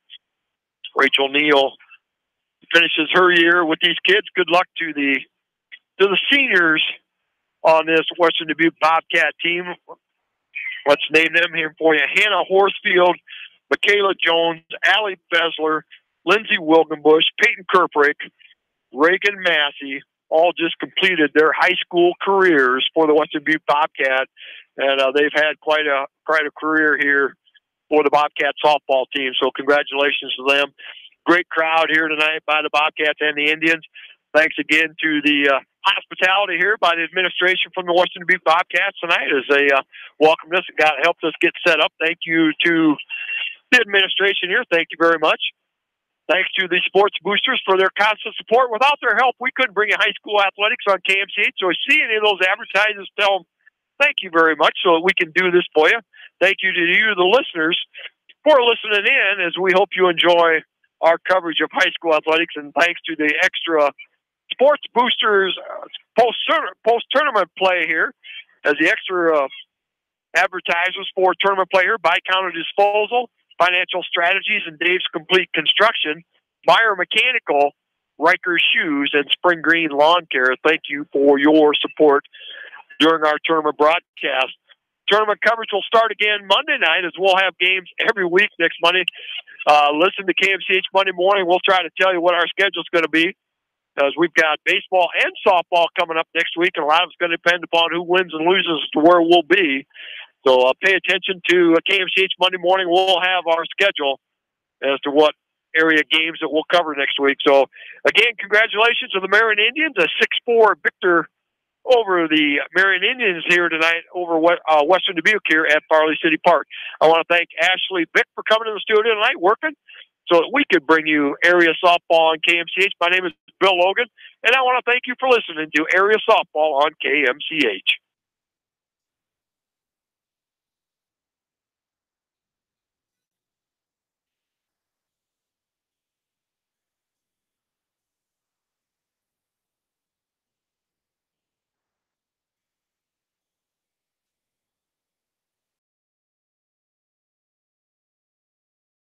Rachel Neal finishes her year with these kids. Good luck to the seniors on this Western Dubuque Bobcat team. Let's name them here for you. Hannah Horsfield, Michaela Jones, Allie Besler, Lindsey Wilgenbush, Peyton Kerprick, Reagan Massey, all just completed their high school careers for the Western Dubuque Bobcat, and they've had quite a career here for the Bobcat softball team. So congratulations to them. Great crowd here tonight by the Bobcats and the Indians. Thanks again to the hospitality here by the administration from the Western Dubuque Bobcats tonight as they welcomed us and helped us get set up. Thank you to the administration here. Thank you very much. Thanks to the sports boosters for their constant support. Without their help, we couldn't bring you high school athletics on KMCH. So if you see any of those advertisers, tell them thank you very much so that we can do this for you. Thank you to you, the listeners, for listening in as we hope you enjoy our coverage of high school athletics. And thanks to the extra sports boosters post-tournament play here as the extra advertisers for tournament play here, By Counter Disposal, Financial Strategies, and Dave's Complete Construction, Meyer Mechanical, Riker Shoes, and Spring Green Lawn Care. Thank you for your support during our tournament broadcast. Tournament coverage will start again Monday night as we'll have games every week next Monday. Listen to KMCH Monday morning. We'll try to tell you what our schedule is going to be as we've got baseball and softball coming up next week, and a lot of it's going to depend upon who wins and loses to where we'll be. So pay attention to KMCH Monday morning. We'll have our schedule as to what area games that we'll cover next week. So, again, congratulations to the Marion Indians, a 6-4 victor over the Marion Indians here tonight over Western Dubuque here at Farley City Park. I want to thank Ashley Vick for coming to the studio tonight, working, so that we could bring you area softball on KMCH. My name is Bill Logan, and I want to thank you for listening to area softball on KMCH.